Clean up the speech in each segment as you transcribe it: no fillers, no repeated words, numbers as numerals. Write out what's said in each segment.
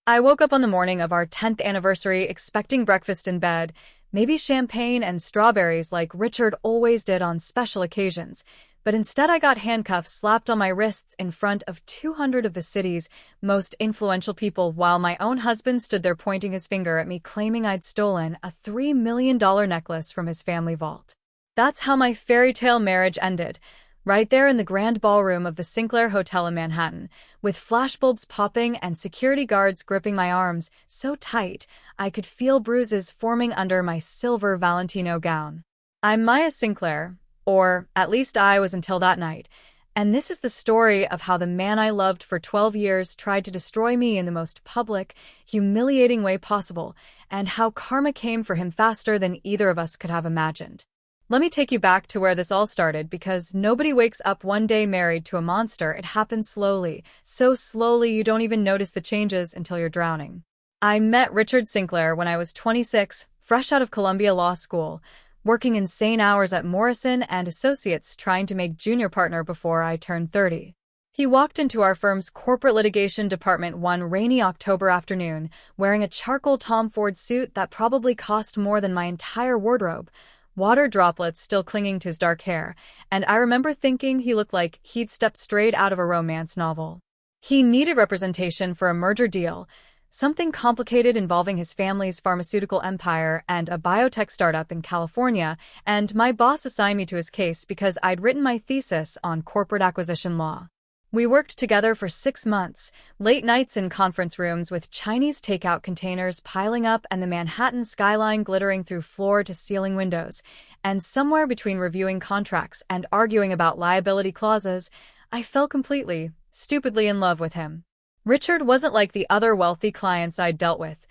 I woke up on the morning of our 10th anniversary expecting breakfast in bed, maybe champagne and strawberries like Richard always did on special occasions. But instead I got handcuffs slapped on my wrists in front of 200 of the city's most influential people while my own husband stood there pointing his finger at me claiming I'd stolen a $3 million necklace from his family vault. That's how my fairy tale marriage ended. Right there in the grand ballroom of the Sinclair Hotel in Manhattan, with flashbulbs popping and security guards gripping my arms so tight I could feel bruises forming under my silver Valentino gown. I'm Maya Sinclair, or at least I was until that night, and this is the story of how the man I loved for 12 years tried to destroy me in the most public, humiliating way possible, and how karma came for him faster than either of us could have imagined. Let me take you back to where this all started, because nobody wakes up one day married to a monster. It happens slowly, so slowly you don't even notice the changes until you're drowning. I met Richard Sinclair when I was 26, fresh out of Columbia Law School, working insane hours at Morrison and Associates trying to make junior partner before I turned 30. He walked into our firm's corporate litigation department one rainy October afternoon, wearing a charcoal Tom Ford suit that probably cost more than my entire wardrobe, water droplets still clinging to his dark hair, and I remember thinking he looked like he'd stepped straight out of a romance novel. He needed representation for a merger deal, something complicated involving his family's pharmaceutical empire and a biotech startup in California, and my boss assigned me to his case because I'd written my thesis on corporate acquisition law. We worked together for 6 months, late nights in conference rooms with Chinese takeout containers piling up and the Manhattan skyline glittering through floor-to-ceiling windows. And somewhere between reviewing contracts and arguing about liability clauses, I fell completely, stupidly in love with him. Richard wasn't like the other wealthy clients I'd dealt with,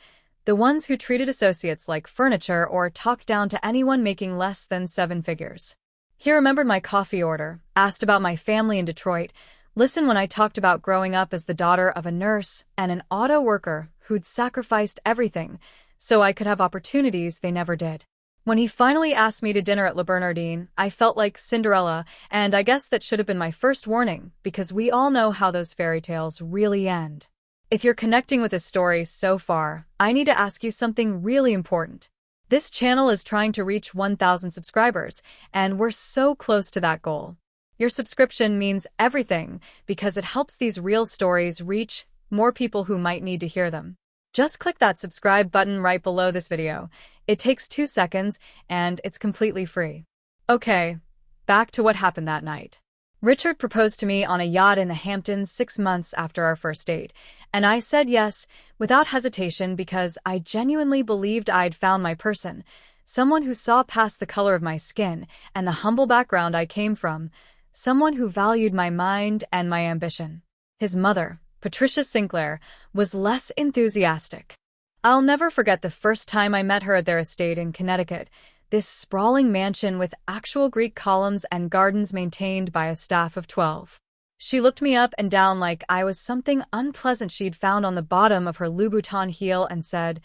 the ones who treated associates like furniture or talked down to anyone making less than 7 figures. He remembered my coffee order, asked about my family in Detroit, listened when I talked about growing up as the daughter of a nurse and an auto worker who'd sacrificed everything so I could have opportunities they never did. When he finally asked me to dinner at Le Bernardin, I felt like Cinderella, and I guess that should have been my first warning, because we all know how those fairy tales really end. If you're connecting with this story so far, I need to ask you something really important. This channel is trying to reach 1,000 subscribers, and we're so close to that goal. Your subscription means everything because it helps these real stories reach more people who might need to hear them. Just click that subscribe button right below this video. It takes 2 seconds and it's completely free. Okay, back to what happened that night. Richard proposed to me on a yacht in the Hamptons 6 months after our first date, and I said yes without hesitation because I genuinely believed I'd found my person, someone who saw past the color of my skin and the humble background I came from. Someone who valued my mind and my ambition. His mother, Patricia Sinclair, was less enthusiastic. I'll never forget the first time I met her at their estate in Connecticut, this sprawling mansion with actual Greek columns and gardens maintained by a staff of 12. She looked me up and down like I was something unpleasant she'd found on the bottom of her Louboutin heel and said,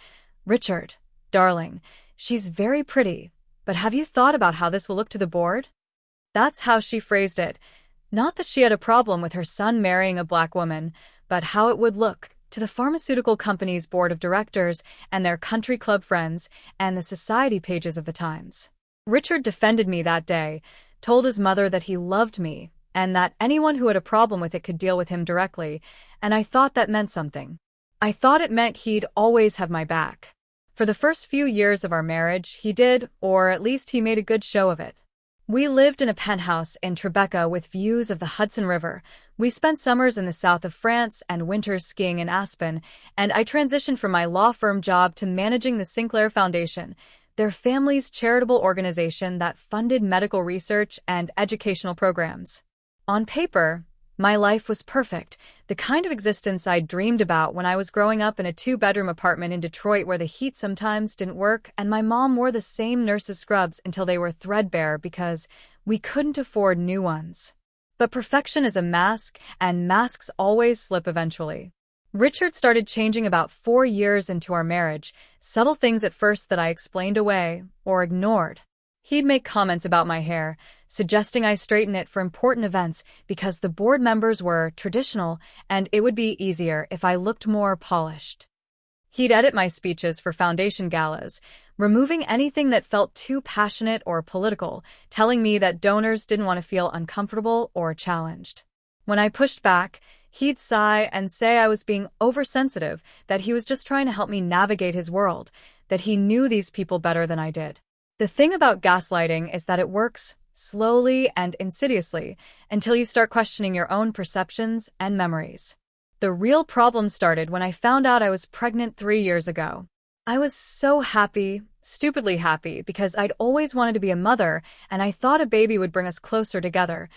"Richard, darling, she's very pretty, but have you thought about how this will look to the board?" That's how she phrased it. Not that she had a problem with her son marrying a black woman, but how it would look to the pharmaceutical company's board of directors and their country club friends and the society pages of the Times. Richard defended me that day, told his mother that he loved me and that anyone who had a problem with it could deal with him directly, and I thought that meant something. I thought it meant he'd always have my back. For the first few years of our marriage, he did, or at least he made a good show of it. We lived in a penthouse in Tribeca with views of the Hudson River. We spent summers in the south of France and winters skiing in Aspen, and I transitioned from my law firm job to managing the Sinclair Foundation, their family's charitable organization that funded medical research and educational programs. On paper, my life was perfect, the kind of existence I'd dreamed about when I was growing up in a 2-bedroom apartment in Detroit where the heat sometimes didn't work and my mom wore the same nurse's scrubs until they were threadbare because we couldn't afford new ones. But perfection is a mask, and masks always slip eventually. Richard started changing about 4 years into our marriage, subtle things at first that I explained away or ignored. He'd make comments about my hair, suggesting I straighten it for important events because the board members were traditional and it would be easier if I looked more polished. He'd edit my speeches for foundation galas, removing anything that felt too passionate or political, telling me that donors didn't want to feel uncomfortable or challenged. When I pushed back, he'd sigh and say I was being oversensitive, that he was just trying to help me navigate his world, that he knew these people better than I did. The thing about gaslighting is that it works slowly and insidiously until you start questioning your own perceptions and memories. The real problem started when I found out I was pregnant 3 years ago. I was so happy, stupidly happy, because I'd always wanted to be a mother, and I thought a baby would bring us closer together,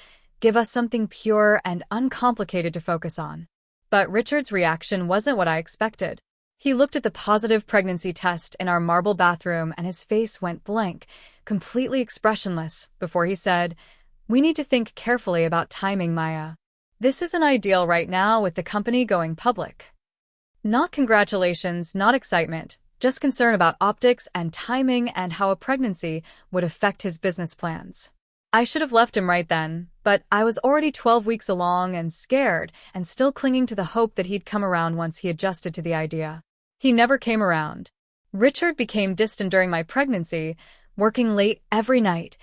give us something pure and uncomplicated to focus on. But Richard's reaction wasn't what I expected. He looked at the positive pregnancy test in our marble bathroom and his face went blank, completely expressionless, before he said, "We need to think carefully about timing, Maya. This isn't ideal right now with the company going public." Not congratulations, not excitement, just concern about optics and timing and how a pregnancy would affect his business plans. I should have left him right then, but I was already 12 weeks along and scared and still clinging to the hope that he'd come around once he adjusted to the idea. He never came around. Richard became distant during my pregnancy, working late every night,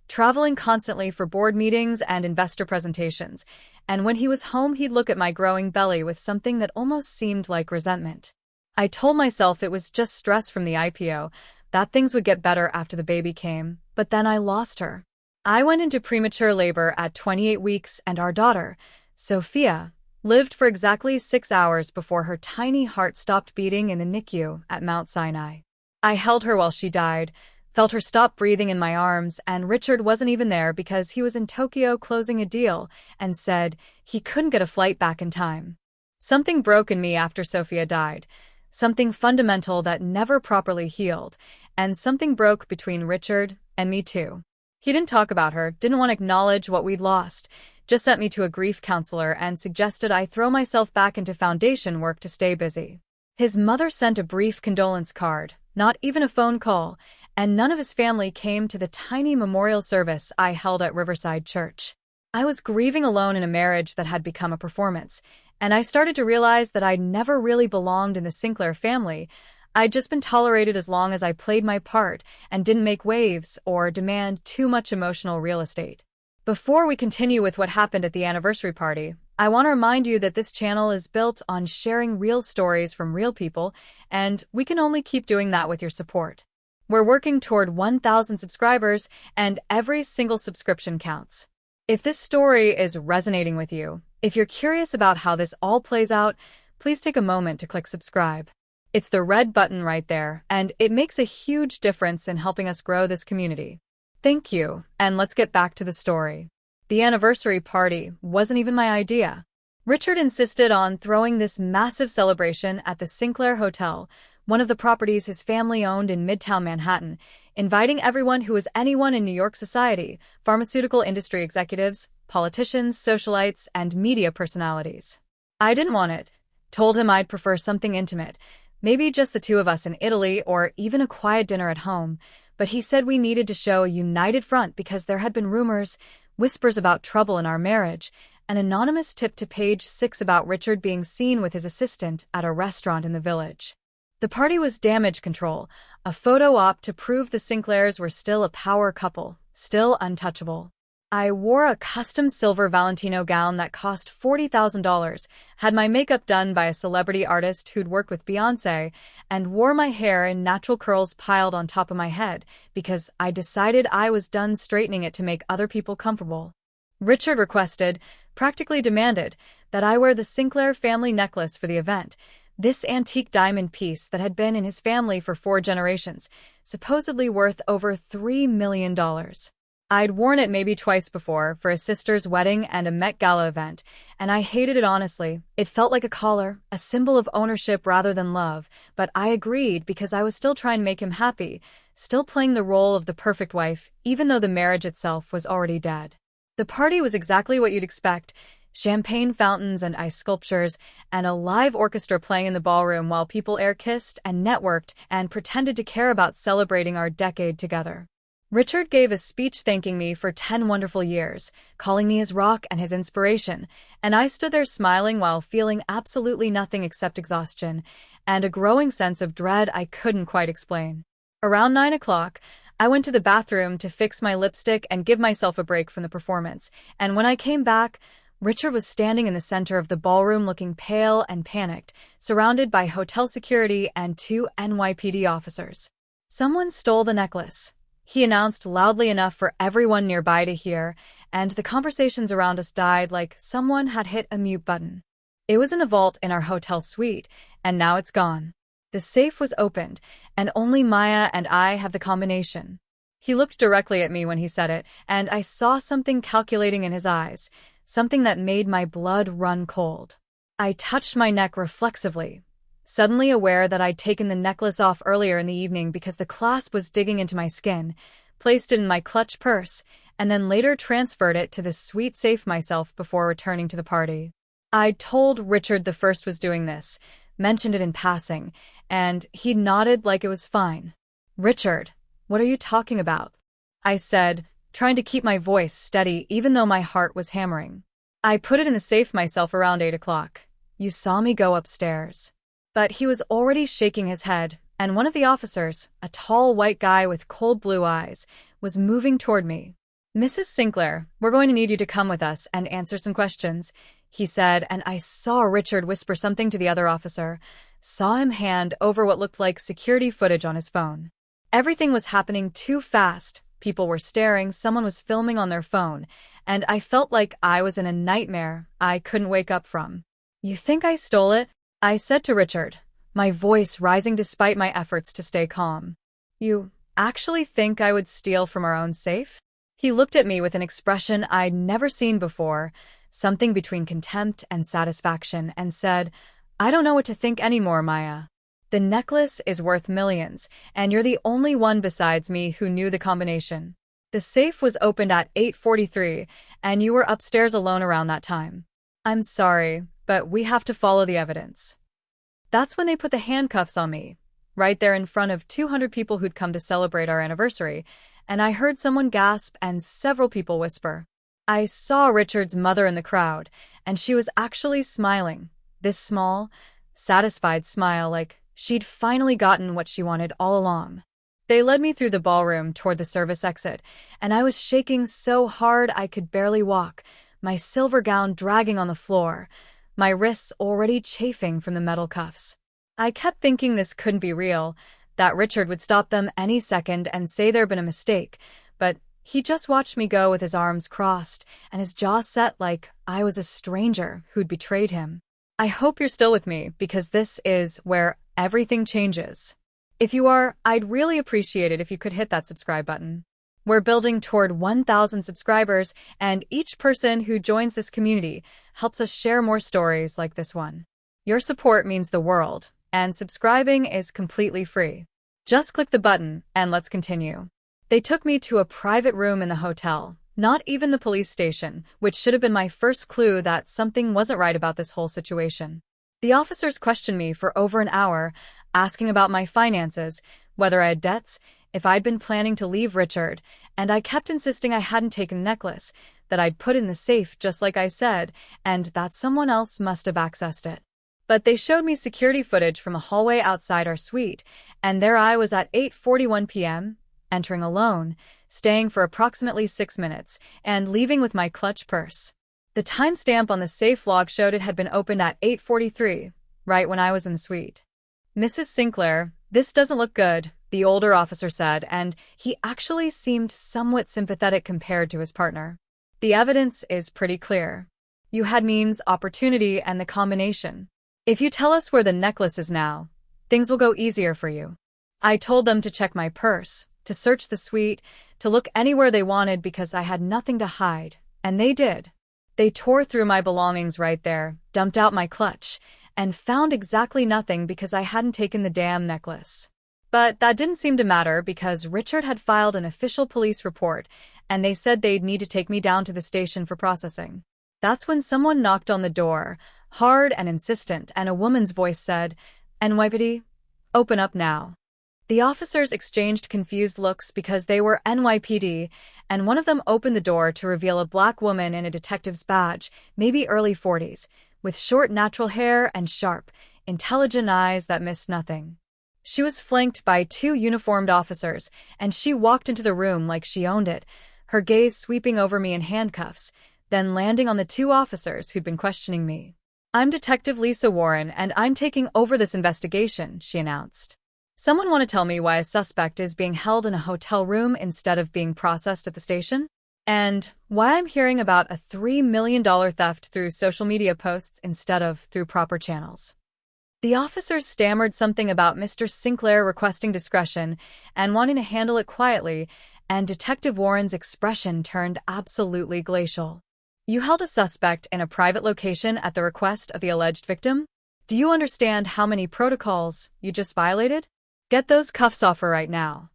traveling constantly for board meetings and investor presentations, and when he was home he'd look at my growing belly with something that almost seemed like resentment. I told myself it was just stress from the IPO, that things would get better after the baby came, but then I lost her. I went into premature labor at 28 weeks and our daughter, Sophia, lived for exactly 6 hours before her tiny heart stopped beating in the NICU at Mount Sinai. I held her while she died, felt her stop breathing in my arms, and Richard wasn't even there because he was in Tokyo closing a deal and said he couldn't get a flight back in time. Something broke in me after Sophia died, something fundamental that never properly healed, and something broke between Richard and me too. He didn't talk about her, didn't want to acknowledge what we'd lost, just sent me to a grief counselor and suggested I throw myself back into foundation work to stay busy. His mother sent a brief condolence card, not even a phone call, and none of his family came to the tiny memorial service I held at Riverside Church. I was grieving alone in a marriage that had become a performance, and I started to realize that I'd never really belonged in the Sinclair family. I'd just been tolerated as long as I played my part and didn't make waves or demand too much emotional real estate. Before we continue with what happened at the anniversary party, I want to remind you that this channel is built on sharing real stories from real people, and we can only keep doing that with your support. We're working toward 1,000 subscribers, and every single subscription counts. If this story is resonating with you, if you're curious about how this all plays out, please take a moment to click subscribe. It's the red button right there, and it makes a huge difference in helping us grow this community. Thank you, and let's get back to the story. The anniversary party wasn't even my idea. Richard insisted on throwing this massive celebration at the Sinclair Hotel, one of the properties his family owned in Midtown Manhattan, inviting everyone who was anyone in New York society, pharmaceutical industry executives, politicians, socialites, and media personalities. I didn't want it. Told him I'd prefer something intimate, maybe just the two of us in Italy or even a quiet dinner at home, but he said we needed to show a united front because there had been rumors, whispers about trouble in our marriage, an anonymous tip to Page 6 about Richard being seen with his assistant at a restaurant in the Village. The party was damage control, a photo op to prove the Sinclairs were still a power couple, still untouchable. I wore a custom silver Valentino gown that cost $40,000, had my makeup done by a celebrity artist who'd worked with Beyoncé, and wore my hair in natural curls piled on top of my head because I decided I was done straightening it to make other people comfortable. Richard requested, practically demanded, that I wear the Sinclair family necklace for the event, this antique diamond piece that had been in his family for 4 generations, supposedly worth over $3 million. I'd worn it maybe twice before, for a sister's wedding and a Met Gala event, and I hated it honestly. It felt like a collar, a symbol of ownership rather than love, but I agreed because I was still trying to make him happy, still playing the role of the perfect wife, even though the marriage itself was already dead. The party was exactly what you'd expect: champagne fountains and ice sculptures, and a live orchestra playing in the ballroom while people air-kissed and networked and pretended to care about celebrating our decade together. Richard gave a speech thanking me for 10 wonderful years, calling me his rock and his inspiration, and I stood there smiling while feeling absolutely nothing except exhaustion, and a growing sense of dread I couldn't quite explain. Around 9 o'clock, I went to the bathroom to fix my lipstick and give myself a break from the performance, and when I came back, Richard was standing in the center of the ballroom looking pale and panicked, surrounded by hotel security and 2 NYPD officers. "Someone stole the necklace," he announced loudly enough for everyone nearby to hear, and the conversations around us died like someone had hit a mute button. It was in a vault in our hotel suite, and now it's gone. The safe was opened, and only Maya and I have the combination. He looked directly at me when he said it, and I saw something calculating in his eyes, something that made my blood run cold. I touched my neck reflexively, suddenly aware that I'd taken the necklace off earlier in the evening because the clasp was digging into my skin, placed it in my clutch purse, and then later transferred it to the suite safe myself before returning to the party. I'd told Richard the first was doing this, mentioned it in passing, and he nodded like it was fine. "Richard, what are you talking about?" I said, trying to keep my voice steady even though my heart was hammering. "I put it in the safe myself around 8 o'clock. You saw me go upstairs." But he was already shaking his head, and one of the officers, a tall white guy with cold blue eyes, was moving toward me. "Mrs. Sinclair, we're going to need you to come with us and answer some questions," he said, and I saw Richard whisper something to the other officer, saw him hand over what looked like security footage on his phone. Everything was happening too fast. People were staring, someone was filming on their phone, and I felt like I was in a nightmare I couldn't wake up from. "You think I stole it?" I said to Richard, my voice rising despite my efforts to stay calm. "You actually think I would steal from our own safe?" He looked at me with an expression I'd never seen before, something between contempt and satisfaction, and said, "I don't know what to think anymore, Maya. The necklace is worth millions, and you're the only one besides me who knew the combination. The safe was opened at 8:43, and you were upstairs alone around that time. I'm sorry, but we have to follow the evidence." That's when they put the handcuffs on me, right there in front of 200 people who'd come to celebrate our anniversary, and I heard someone gasp and several people whisper. I saw Richard's mother in the crowd, and she was actually smiling, this small, satisfied smile like she'd finally gotten what she wanted all along. They led me through the ballroom toward the service exit, and I was shaking so hard I could barely walk, my silver gown dragging on the floor, my wrists already chafing from the metal cuffs. I kept thinking this couldn't be real, that Richard would stop them any second and say there'd been a mistake, but he just watched me go with his arms crossed and his jaw set like I was a stranger who'd betrayed him. I hope you're still with me, because this is where everything changes. If you are, I'd really appreciate it if you could hit that subscribe button. We're building toward 1,000 subscribers, and each person who joins this community helps us share more stories like this one. Your support means the world, and subscribing is completely free. Just click the button, and let's continue. They took me to a private room in the hotel, not even the police station, which should have been my first clue that something wasn't right about this whole situation. The officers questioned me for over an hour, asking about my finances, whether I had debts, if I'd been planning to leave Richard, and I kept insisting I hadn't taken the necklace, that I'd put in the safe just like I said, and that someone else must have accessed it. But they showed me security footage from a hallway outside our suite, and there I was at 8:41 p.m., entering alone, staying for approximately 6 minutes, and leaving with my clutch purse. The timestamp on the safe log showed it had been opened at 8:43, right when I was in the suite. "Mrs. Sinclair, this doesn't look good," the older officer said, and he actually seemed somewhat sympathetic compared to his partner. "The evidence is pretty clear. You had means, opportunity, and the combination. If you tell us where the necklace is now, things will go easier for you." I told them to check my purse, to search the suite, to look anywhere they wanted because I had nothing to hide, and they did. They tore through my belongings right there, dumped out my clutch, and found exactly nothing because I hadn't taken the damn necklace. But that didn't seem to matter because Richard had filed an official police report, and they said they'd need to take me down to the station for processing. That's when someone knocked on the door, hard and insistent, and a woman's voice said, "NYPD, open up now." The officers exchanged confused looks because they were NYPD, and one of them opened the door to reveal a black woman in a detective's badge, maybe early 40s, with short natural hair and sharp, intelligent eyes that missed nothing. She was flanked by two uniformed officers, and she walked into the room like she owned it, her gaze sweeping over me in handcuffs, then landing on the two officers who'd been questioning me. "I'm Detective Lisa Warren, and I'm taking over this investigation," she announced. "Someone want to tell me why a suspect is being held in a hotel room instead of being processed at the station? And why I'm hearing about a $3 million theft through social media posts instead of through proper channels?" The officers stammered something about Mr. Sinclair requesting discretion and wanting to handle it quietly, and Detective Warren's expression turned absolutely glacial. "You held a suspect in a private location at the request of the alleged victim? Do you understand how many protocols you just violated? Get those cuffs off her right now."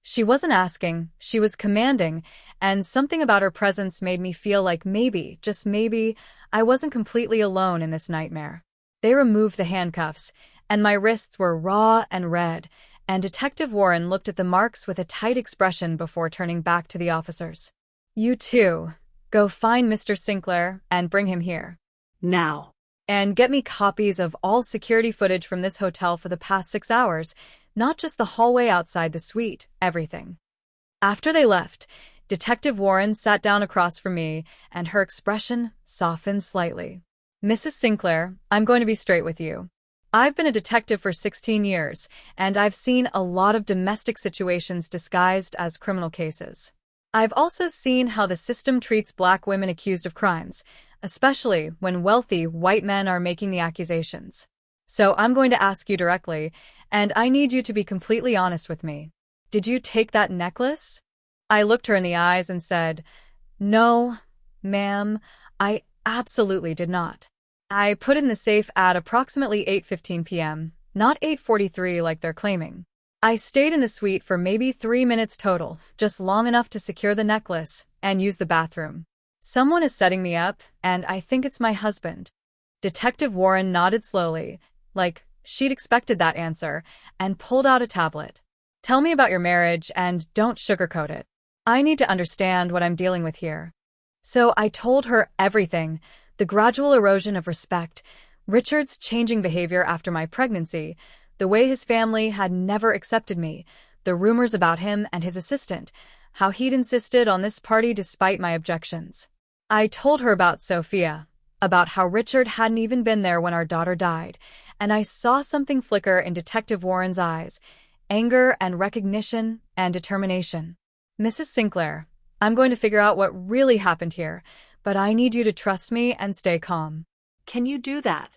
She wasn't asking, she was commanding, and something about her presence made me feel like maybe, just maybe, I wasn't completely alone in this nightmare. They removed the handcuffs, and my wrists were raw and red, and Detective Warren looked at the marks with a tight expression before turning back to the officers. "You two, go find Mr. Sinclair and bring him here. Now. And get me copies of all security footage from this hotel for the past 6 hours, not just the hallway outside the suite, everything." After they left, Detective Warren sat down across from me, and her expression softened slightly. "Mrs. Sinclair, I'm going to be straight with you. I've been a detective for 16 years, and I've seen a lot of domestic situations disguised as criminal cases. I've also seen how the system treats Black women accused of crimes, especially when wealthy white men are making the accusations. So I'm going to ask you directly, and I need you to be completely honest with me. Did you take that necklace?" I looked her in the eyes and said, "No, ma'am, I absolutely did not. I put it in the safe at approximately 8:15 p.m., not 8:43 like they're claiming. I stayed in the suite for maybe 3 minutes total, just long enough to secure the necklace and use the bathroom. Someone is setting me up, and I think it's my husband." Detective Warren nodded slowly, like she'd expected that answer, and pulled out a tablet. "Tell me about your marriage, and don't sugarcoat it. I need to understand what I'm dealing with here." So I told her everything: the gradual erosion of respect, Richard's changing behavior after my pregnancy, the way his family had never accepted me, the rumors about him and his assistant, how he'd insisted on this party despite my objections. I told her about Sophia, about how Richard hadn't even been there when our daughter died, and I saw something flicker in Detective Warren's eyes: anger and recognition and determination. "Mrs. Sinclair, I'm going to figure out what really happened here, but I need you to trust me and stay calm." "Can you do that?"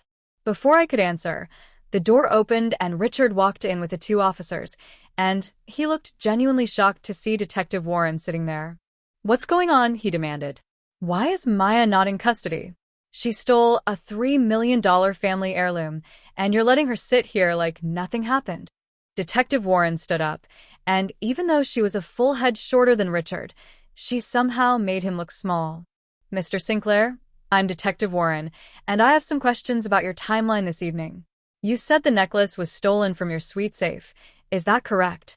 Before I could answer, the door opened and Richard walked in with the two officers, and he looked genuinely shocked to see Detective Warren sitting there. "What's going on?" he demanded. "Why is Maya not in custody? She stole a $3 million family heirloom, and you're letting her sit here like nothing happened." Detective Warren stood up, and even though she was a full head shorter than Richard, she somehow made him look small. "Mr. Sinclair, I'm Detective Warren, and I have some questions about your timeline this evening. You said the necklace was stolen from your suite safe. Is that correct?"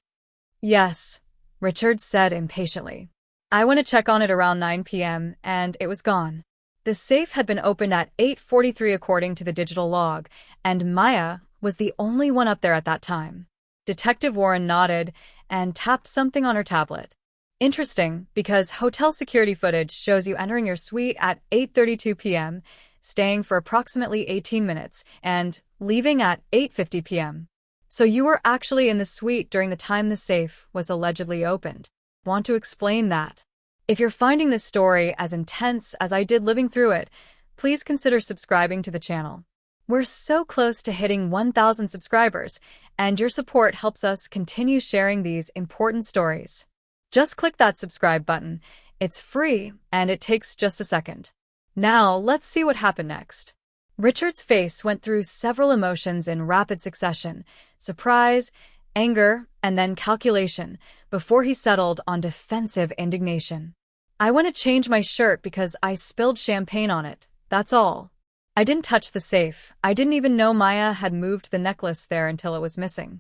"Yes," Richard said impatiently. "I went to check on it around 9 p.m., and it was gone. The safe had been opened at 8:43 according to the digital log, and Maya was the only one up there at that time." Detective Warren nodded and tapped something on her tablet. "Interesting, because hotel security footage shows you entering your suite at 8:32 p.m., staying for approximately 18 minutes, and leaving at 8:50 p.m. So you were actually in the suite during the time the safe was allegedly opened. Want to explain that? If you're finding this story as intense as I did living through it, please consider subscribing to the channel. We're so close to hitting 1,000 subscribers, and your support helps us continue sharing these important stories. Just click that subscribe button. It's free, and it takes just a second. Now, let's see what happened next." Richard's face went through several emotions in rapid succession: surprise, anger, and then calculation, before he settled on defensive indignation. "I want to change my shirt because I spilled champagne on it, that's all. I didn't touch the safe. I didn't even know Maya had moved the necklace there until it was missing."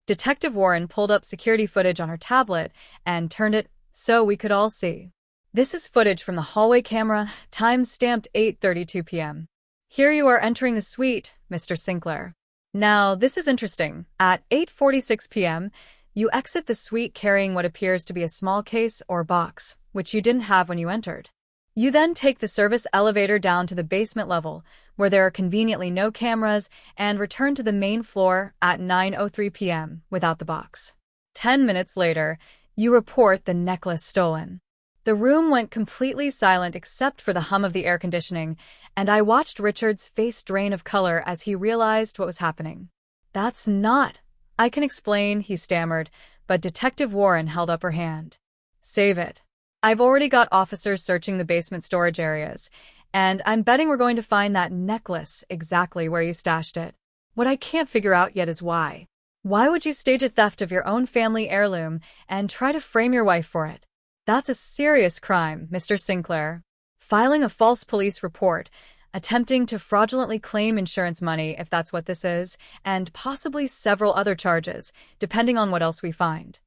Detective Warren pulled up security footage on her tablet and turned it so we could all see. "This is footage from the hallway camera, time stamped 8:32 p.m. Here you are entering the suite, Mr. Sinclair. Now, this is interesting. At 8:46 p.m., you exit the suite carrying what appears to be a small case or box, which you didn't have when you entered. You then take the service elevator down to the basement level, where there are conveniently no cameras, and return to the main floor at 9:03 p.m. without the box. 10 minutes later, you report the necklace stolen. The room went completely silent except for the hum of the air conditioning, and I watched Richard's face drain of color as he realized what was happening. "That's not—" "I can explain," he stammered, but Detective Warren held up her hand. "Save it. I've already got officers searching the basement storage areas, and I'm betting we're going to find that necklace exactly where you stashed it. What I can't figure out yet is why. Why would you stage a theft of your own family heirloom and try to frame your wife for it? That's a serious crime, Mr. Sinclair. Filing a false police report, attempting to fraudulently claim insurance money if that's what this is, and possibly several other charges, depending on what else we find."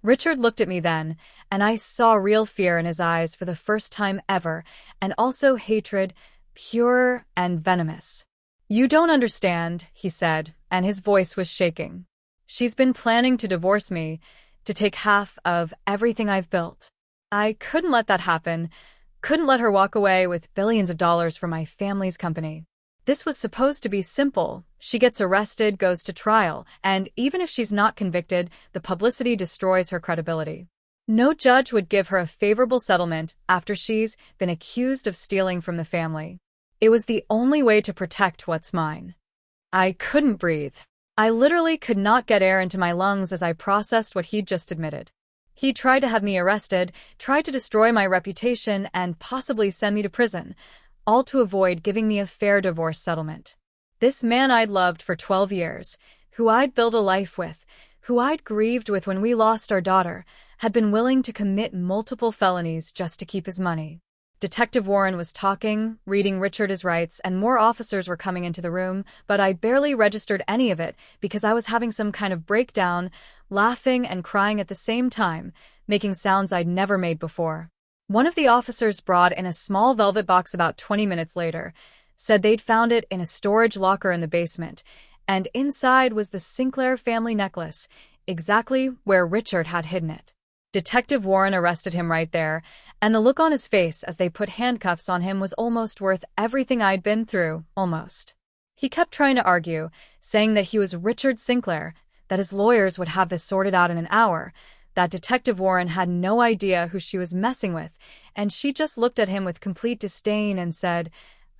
Richard looked at me then, and I saw real fear in his eyes for the first time ever, and also hatred, pure and venomous. "You don't understand," he said, and his voice was shaking. "She's been planning to divorce me, to take half of everything I've built. I couldn't let that happen, couldn't let her walk away with billions of dollars from my family's company. This was supposed to be simple. She gets arrested, goes to trial, and even if she's not convicted, the publicity destroys her credibility. No judge would give her a favorable settlement after she's been accused of stealing from the family. It was the only way to protect what's mine." I couldn't breathe. I literally could not get air into my lungs as I processed what he'd just admitted. He tried to have me arrested, tried to destroy my reputation, and possibly send me to prison, all to avoid giving me a fair divorce settlement. This man I'd loved for 12 years, who I'd built a life with, who I'd grieved with when we lost our daughter, had been willing to commit multiple felonies just to keep his money. Detective Warren was talking, reading Richard his rights, and more officers were coming into the room, but I barely registered any of it because I was having some kind of breakdown, laughing and crying at the same time, making sounds I'd never made before. One of the officers brought in a small velvet box about 20 minutes later, said they'd found it in a storage locker in the basement, and inside was the Sinclair family necklace, exactly where Richard had hidden it. Detective Warren arrested him right there, and the look on his face as they put handcuffs on him was almost worth everything I'd been through, almost. He kept trying to argue, saying that he was Richard Sinclair, that his lawyers would have this sorted out in an hour, that Detective Warren had no idea who she was messing with, and she just looked at him with complete disdain and said,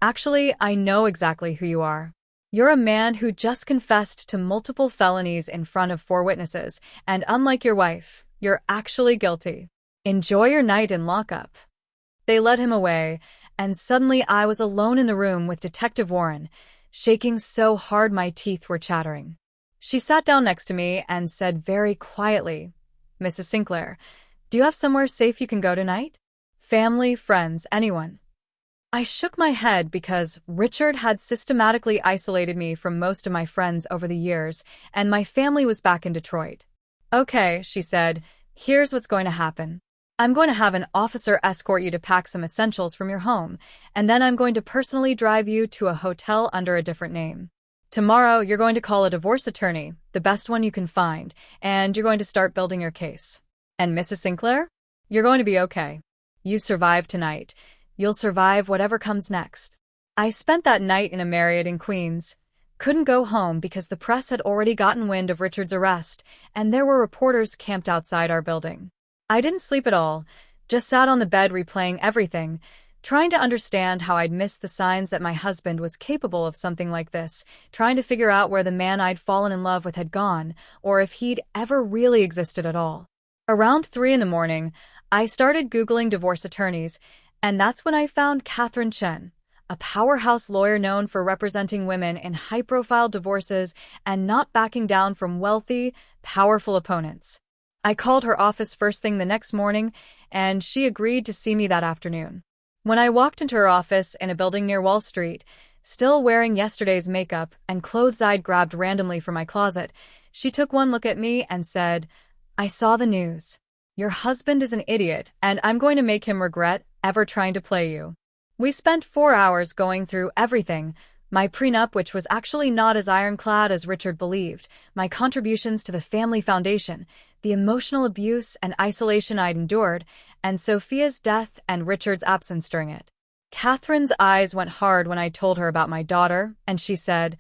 "Actually, I know exactly who you are. You're a man who just confessed to multiple felonies in front of 4 witnesses, and unlike your wife, you're actually guilty. Enjoy your night in lockup." They led him away, and suddenly I was alone in the room with Detective Warren, shaking so hard my teeth were chattering. She sat down next to me and said very quietly, "Mrs. Sinclair, do you have somewhere safe you can go tonight? Family, friends, anyone?" I shook my head because Richard had systematically isolated me from most of my friends over the years, and my family was back in Detroit. "Okay," she said, "here's what's going to happen. I'm going to have an officer escort you to pack some essentials from your home, and then I'm going to personally drive you to a hotel under a different name. Tomorrow, you're going to call a divorce attorney, the best one you can find, and you're going to start building your case. And Mrs. Sinclair, you're going to be okay. You survived tonight. You'll survive whatever comes next." I spent that night in a Marriott in Queens. Couldn't go home because the press had already gotten wind of Richard's arrest, and there were reporters camped outside our building. I didn't sleep at all, just sat on the bed replaying everything, trying to understand how I'd missed the signs that my husband was capable of something like this, trying to figure out where the man I'd fallen in love with had gone, or if he'd ever really existed at all. Around 3 in the morning, I started Googling divorce attorneys, and that's when I found Catherine Chen, a powerhouse lawyer known for representing women in high-profile divorces and not backing down from wealthy, powerful opponents. I called her office first thing the next morning, and she agreed to see me that afternoon. When I walked into her office in a building near Wall Street, still wearing yesterday's makeup and clothes I'd grabbed randomly from my closet, she took one look at me and said, "I saw the news. Your husband is an idiot, and I'm going to make him regret ever trying to play you." We spent 4 hours going through everything, My prenup, which was actually not as ironclad as Richard believed, my contributions to the family foundation, the emotional abuse and isolation I'd endured, and Sophia's death and Richard's absence during it. Catherine's eyes went hard when I told her about my daughter, and she said,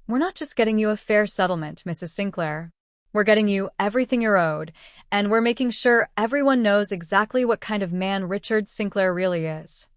"We're not just getting you a fair settlement, Mrs. Sinclair. We're getting you everything you're owed, and we're making sure everyone knows exactly what kind of man Richard Sinclair really is."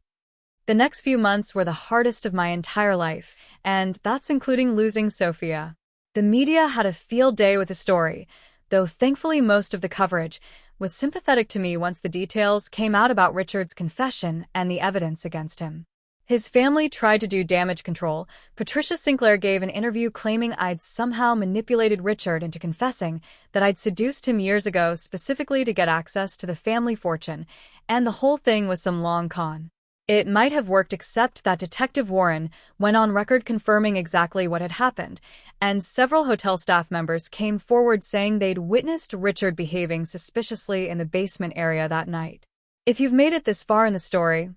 The next few months were the hardest of my entire life, and that's including losing Sophia. The media had a field day with the story, though thankfully most of the coverage was sympathetic to me once the details came out about Richard's confession and the evidence against him. His family tried to do damage control. Patricia Sinclair gave an interview claiming I'd somehow manipulated Richard into confessing that I'd seduced him years ago specifically to get access to the family fortune, and the whole thing was some long con. It might have worked except that Detective Warren went on record confirming exactly what had happened, and several hotel staff members came forward saying they'd witnessed Richard behaving suspiciously in the basement area that night. If you've made it this far in the story,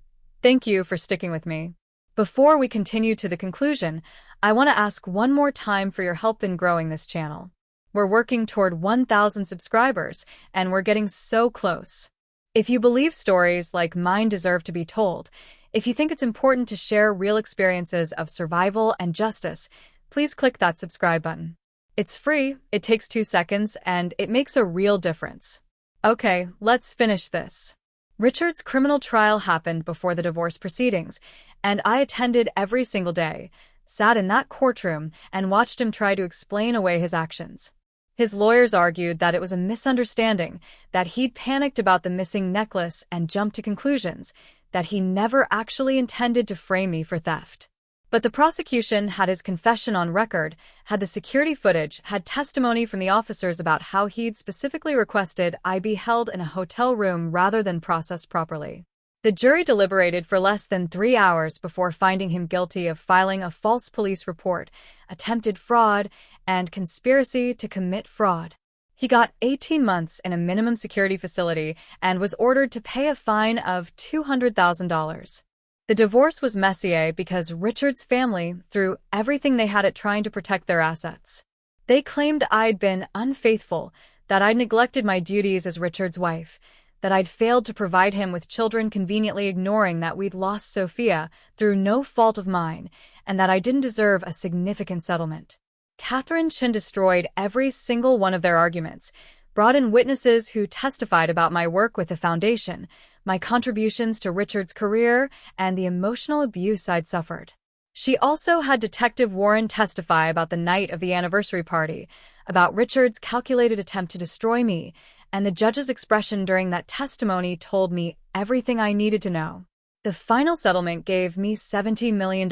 thank you for sticking with me. Before we continue to the conclusion, I want to ask one more time for your help in growing this channel. We're working toward 1,000 subscribers, and we're getting so close. If you believe stories like mine deserve to be told, if you think it's important to share real experiences of survival and justice, please click that subscribe button. It's free, it takes 2 seconds, and it makes a real difference. Okay, let's finish this. Richard's criminal trial happened before the divorce proceedings, and I attended every single day, sat in that courtroom, and watched him try to explain away his actions. His lawyers argued that it was a misunderstanding, that he'd panicked about the missing necklace and jumped to conclusions, that he never actually intended to frame me for theft. But the prosecution had his confession on record, had the security footage, had testimony from the officers about how he'd specifically requested I be held in a hotel room rather than processed properly. The jury deliberated for less than 3 hours before finding him guilty of filing a false police report, attempted fraud, and conspiracy to commit fraud. He got 18 months in a minimum security facility and was ordered to pay a fine of $200,000. The divorce was messy because Richard's family threw everything they had at trying to protect their assets. They claimed I'd been unfaithful, that I'd neglected my duties as Richard's wife, that I'd failed to provide him with children, conveniently ignoring that we'd lost Sophia through no fault of mine, and that I didn't deserve a significant settlement. Catherine Chin destroyed every single one of their arguments, brought in witnesses who testified about my work with the foundation, my contributions to Richard's career, and the emotional abuse I'd suffered. She also had Detective Warren testify about the night of the anniversary party, about Richard's calculated attempt to destroy me, and the judge's expression during that testimony told me everything I needed to know. The final settlement gave me $70 million,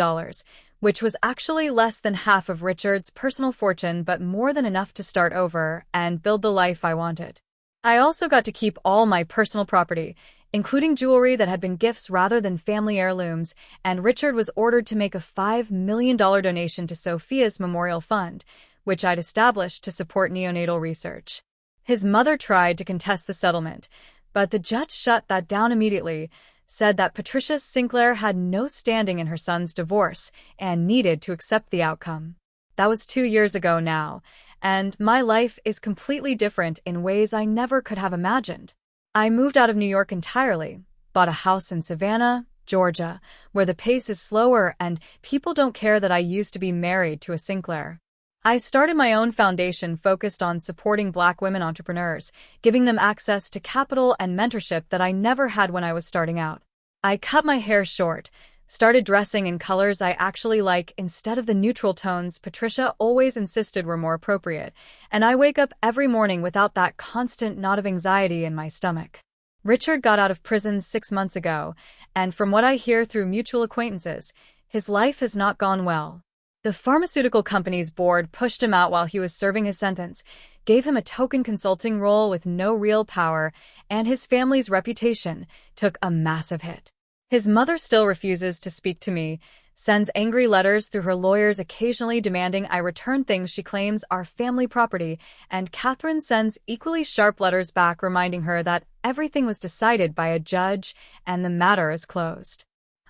which was actually less than half of Richard's personal fortune but more than enough to start over and build the life I wanted. I also got to keep all my personal property, including jewelry that had been gifts rather than family heirlooms, and Richard was ordered to make a $5 million donation to Sophia's Memorial Fund, which I'd established to support neonatal research. His mother tried to contest the settlement, but the judge shut that down immediately, said that Patricia Sinclair had no standing in her son's divorce and needed to accept the outcome. That was 2 years ago now, and my life is completely different in ways I never could have imagined. I moved out of New York entirely, bought a house in Savannah, Georgia, where the pace is slower and people don't care that I used to be married to a Sinclair. I started my own foundation focused on supporting Black women entrepreneurs, giving them access to capital and mentorship that I never had when I was starting out. I cut my hair short, started dressing in colors I actually like instead of the neutral tones Patricia always insisted were more appropriate, and I wake up every morning without that constant knot of anxiety in my stomach. Richard got out of prison 6 months ago, and from what I hear through mutual acquaintances, his life has not gone well. The pharmaceutical company's board pushed him out while he was serving his sentence, gave him a token consulting role with no real power, and his family's reputation took a massive hit. His mother still refuses to speak to me, sends angry letters through her lawyers occasionally demanding I return things she claims are family property, and Catherine sends equally sharp letters back reminding her that everything was decided by a judge and the matter is closed.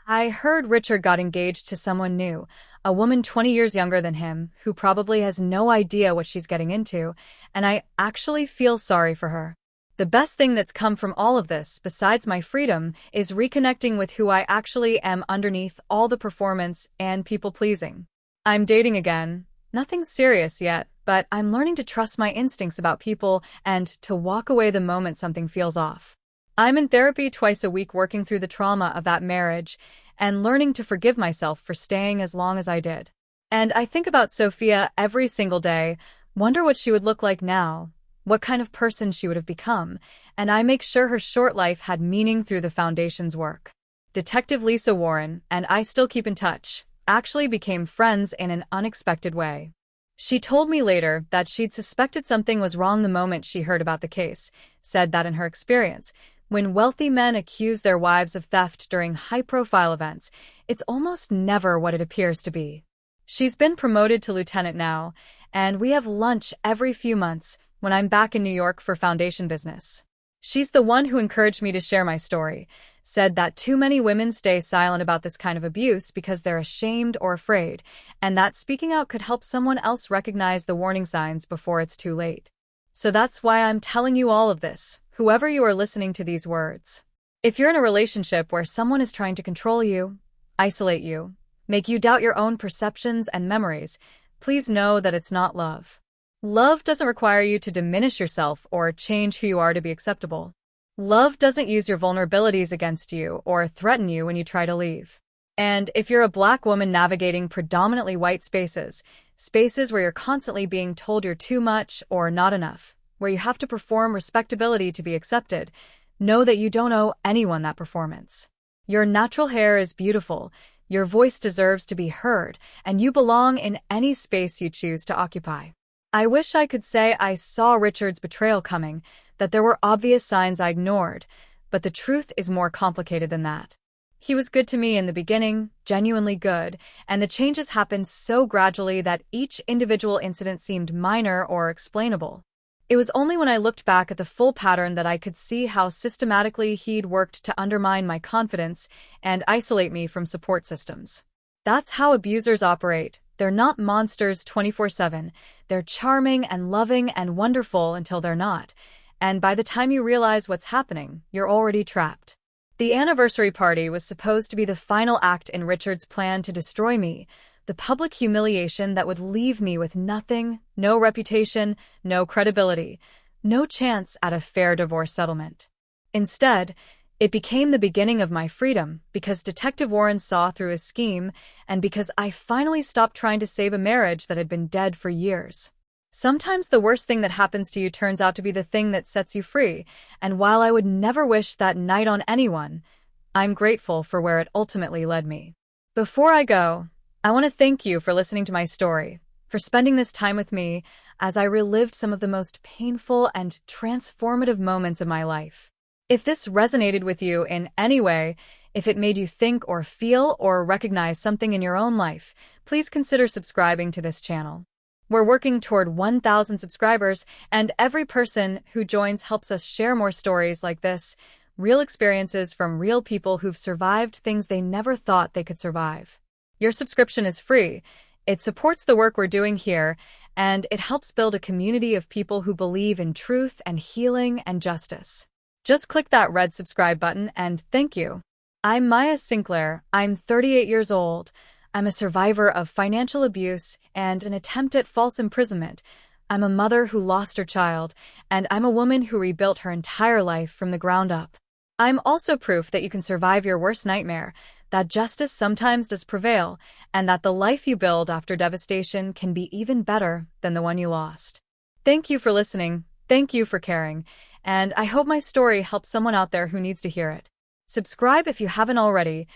I heard Richard got engaged to someone new. a woman 20 years younger than him, who probably has no idea what she's getting into, and I actually feel sorry for her. The best thing that's come from all of this, besides my freedom, is reconnecting with who I actually am underneath all the performance and people-pleasing. I'm dating again. Nothing serious yet, but I'm learning to trust my instincts about people and to walk away the moment something feels off. I'm in therapy twice a week working through the trauma of that marriage and learning to forgive myself for staying as long as I did. And I think about Sophia every single day, wonder what she would look like now, what kind of person she would have become, and I make sure her short life had meaning through the Foundation's work. Detective Lisa Warren, and I still keep in touch, actually became friends in an unexpected way. She told me later that she'd suspected something was wrong the moment she heard about the case, said that in her experience, when wealthy men accuse their wives of theft during high-profile events, it's almost never what it appears to be. She's been promoted to lieutenant now, and we have lunch every few months when I'm back in New York for Foundation business. She's the one who encouraged me to share my story, said that too many women stay silent about this kind of abuse because they're ashamed or afraid, and that speaking out could help someone else recognize the warning signs before it's too late. So that's why I'm telling you all of this, whoever you are listening to these words. If you're in a relationship where someone is trying to control you, isolate you, make you doubt your own perceptions and memories, please know that it's not love. Love doesn't require you to diminish yourself or change who you are to be acceptable. Love doesn't use your vulnerabilities against you or threaten you when you try to leave. And if you're a Black woman navigating predominantly white spaces, spaces where you're constantly being told you're too much or not enough, where you have to perform respectability to be accepted, know that you don't owe anyone that performance. Your natural hair is beautiful, your voice deserves to be heard, and you belong in any space you choose to occupy. I wish I could say I saw Richard's betrayal coming, that there were obvious signs I ignored, but the truth is more complicated than that. He was good to me in the beginning, genuinely good, and the changes happened so gradually that each individual incident seemed minor or explainable. It was only when I looked back at the full pattern that I could see how systematically he'd worked to undermine my confidence and isolate me from support systems. That's how abusers operate. They're not monsters 24/7. They're charming and loving and wonderful until they're not. And by the time you realize what's happening, you're already trapped. The anniversary party was supposed to be the final act in Richard's plan to destroy me, the public humiliation that would leave me with nothing, no reputation, no credibility, no chance at a fair divorce settlement. Instead, it became the beginning of my freedom because Detective Warren saw through his scheme and because I finally stopped trying to save a marriage that had been dead for years. Sometimes the worst thing that happens to you turns out to be the thing that sets you free, and while I would never wish that night on anyone, I'm grateful for where it ultimately led me. Before I go, I want to thank you for listening to my story, for spending this time with me as I relived some of the most painful and transformative moments of my life. If this resonated with you in any way, if it made you think or feel or recognize something in your own life, please consider subscribing to this channel. We're working toward 1,000 subscribers, and every person who joins helps us share more stories like this, real experiences from real people who've survived things they never thought they could survive. Your subscription is free. It supports the work we're doing here, and it helps build a community of people who believe in truth and healing and justice. Just click that red subscribe button and thank you. I'm Maya Sinclair. I'm 38 years old. I'm a survivor of financial abuse and an attempt at false imprisonment. I'm a mother who lost her child, and I'm a woman who rebuilt her entire life from the ground up. I'm also proof that you can survive your worst nightmare, that justice sometimes does prevail, and that the life you build after devastation can be even better than the one you lost. Thank you for listening. Thank you for caring. And I hope my story helps someone out there who needs to hear it. Subscribe if you haven't already.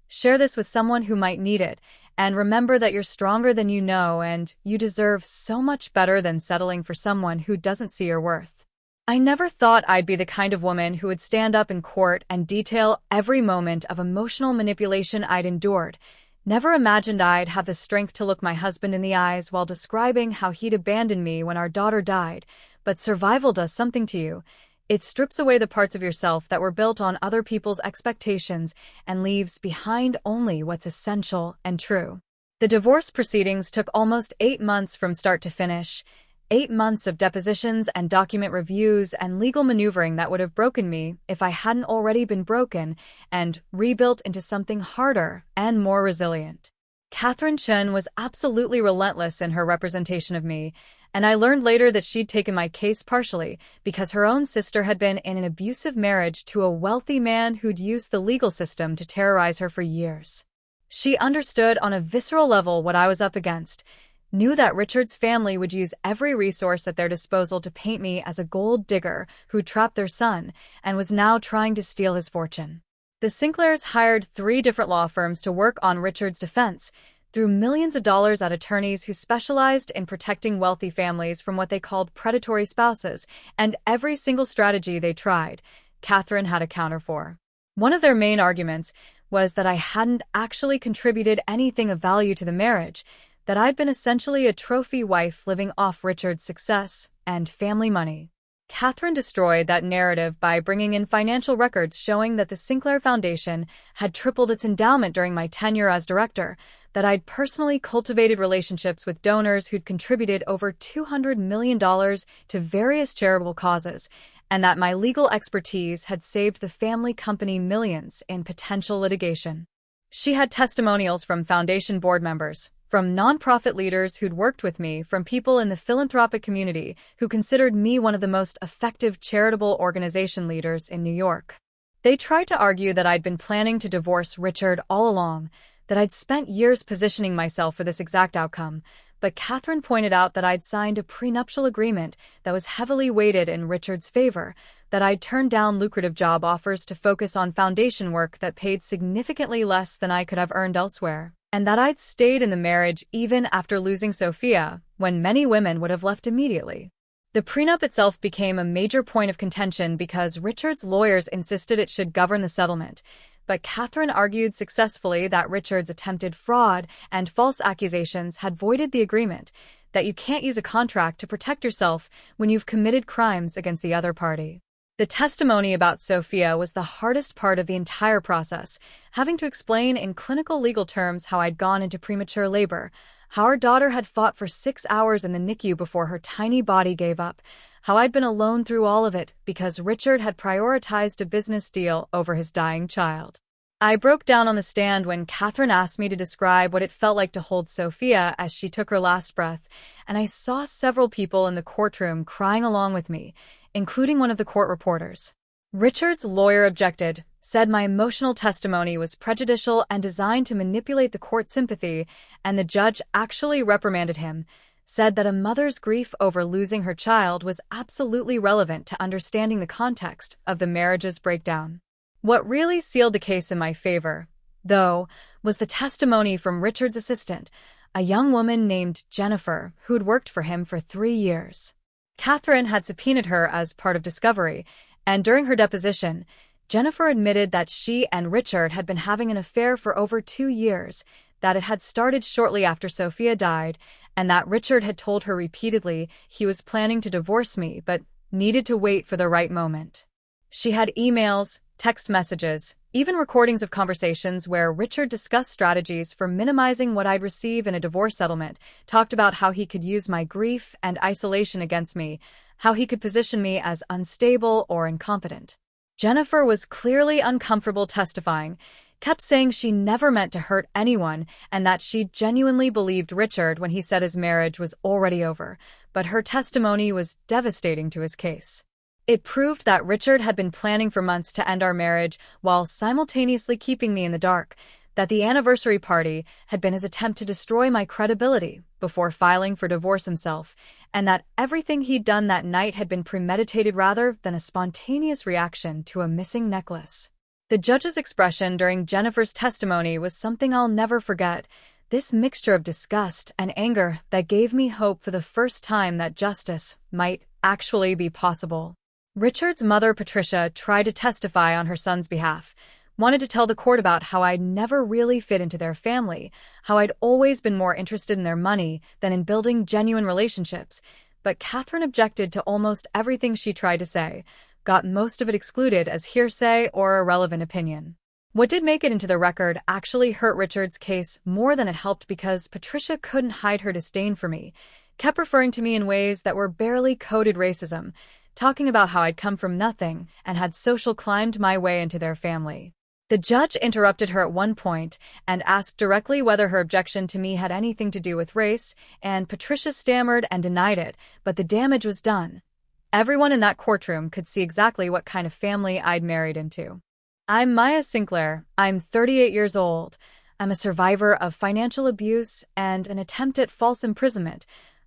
Share this with someone who might need it, and remember that you're stronger than you know and you deserve so much better than settling for someone who doesn't see your worth. I never thought I'd be the kind of woman who would stand up in court and detail every moment of emotional manipulation I'd endured. Never imagined I'd have the strength to look my husband in the eyes while describing how he'd abandoned me when our daughter died. But survival does something to you. It strips away the parts of yourself that were built on other people's expectations and leaves behind only what's essential and true. The divorce proceedings took almost 8 months from start to finish. 8 months of depositions and document reviews and legal maneuvering that would have broken me if I hadn't already been broken and rebuilt into something harder and more resilient. Catherine Chen was absolutely relentless in her representation of me, and I learned later that she'd taken my case partially because her own sister had been in an abusive marriage to a wealthy man who'd used the legal system to terrorize her for years. She understood on a visceral level what I was up against, knew that Richard's family would use every resource at their disposal to paint me as a gold digger who trapped their son and was now trying to steal his fortune. The Sinclairs hired 3 different law firms to work on Richard's defense, threw millions of dollars at attorneys who specialized in protecting wealthy families from what they called predatory spouses, and every single strategy they tried, Catherine had a counter for. One of their main arguments was that I hadn't actually contributed anything of value to the marriage, that I'd been essentially a trophy wife living off Richard's success and family money. Catherine destroyed that narrative by bringing in financial records showing that the Sinclair Foundation had tripled its endowment during my tenure as director, that I'd personally cultivated relationships with donors who'd contributed over $200 million to various charitable causes, and that my legal expertise had saved the family company millions in potential litigation. She had testimonials from foundation board members, from nonprofit leaders who'd worked with me, from people in the philanthropic community who considered me one of the most effective charitable organization leaders in New York. They tried to argue that I'd been planning to divorce Richard all along, that I'd spent years positioning myself for this exact outcome, but Catherine pointed out that I'd signed a prenuptial agreement that was heavily weighted in Richard's favor, that I'd turned down lucrative job offers to focus on foundation work that paid significantly less than I could have earned elsewhere, and that I'd stayed in the marriage even after losing Sophia, when many women would have left immediately. The prenup itself became a major point of contention because Richard's lawyers insisted it should govern the settlement, but Catherine argued successfully that Richard's attempted fraud and false accusations had voided the agreement, that you can't use a contract to protect yourself when you've committed crimes against the other party. The testimony about Sophia was the hardest part of the entire process, having to explain in clinical legal terms how I'd gone into premature labor, how our daughter had fought for 6 hours in the NICU before her tiny body gave up, how I'd been alone through all of it because Richard had prioritized a business deal over his dying child. I broke down on the stand when Catherine asked me to describe what it felt like to hold Sophia as she took her last breath, and I saw several people in the courtroom crying along with me, including one of the court reporters. Richard's lawyer objected, said my emotional testimony was prejudicial and designed to manipulate the court's sympathy, and the judge actually reprimanded him, said that a mother's grief over losing her child was absolutely relevant to understanding the context of the marriage's breakdown. What really sealed the case in my favor, though, was the testimony from Richard's assistant, a young woman named Jennifer, who'd worked for him for 3 years. Catherine had subpoenaed her as part of discovery, and during her deposition, Jennifer admitted that she and Richard had been having an affair for over 2 years, that it had started shortly after Sophia died, and that Richard had told her repeatedly he was planning to divorce me but needed to wait for the right moment. She had emails, text messages, even recordings of conversations where Richard discussed strategies for minimizing what I'd receive in a divorce settlement, talked about how he could use my grief and isolation against me, how he could position me as unstable or incompetent. Jennifer was clearly uncomfortable testifying, kept saying she never meant to hurt anyone and that she genuinely believed Richard when he said his marriage was already over, but her testimony was devastating to his case. It proved that Richard had been planning for months to end our marriage while simultaneously keeping me in the dark, that the anniversary party had been his attempt to destroy my credibility before filing for divorce himself, and that everything he'd done that night had been premeditated rather than a spontaneous reaction to a missing necklace. The judge's expression during Jennifer's testimony was something I'll never forget, this mixture of disgust and anger that gave me hope for the first time that justice might actually be possible. Richard's mother, Patricia, tried to testify on her son's behalf, wanted to tell the court about how I'd never really fit into their family, how I'd always been more interested in their money than in building genuine relationships, but Catherine objected to almost everything she tried to say, got most of it excluded as hearsay or irrelevant opinion. What did make it into the record actually hurt Richard's case more than it helped because Patricia couldn't hide her disdain for me, kept referring to me in ways that were barely coded racism, talking about how I'd come from nothing and had social climbed my way into their family. The judge interrupted her at one point and asked directly whether her objection to me had anything to do with race, and Patricia stammered and denied it, but the damage was done. Everyone in that courtroom could see exactly what kind of family I'd married into. I'm Maya Sinclair. I'm 38 years old. I'm a survivor of financial abuse and an attempt at false imprisonment.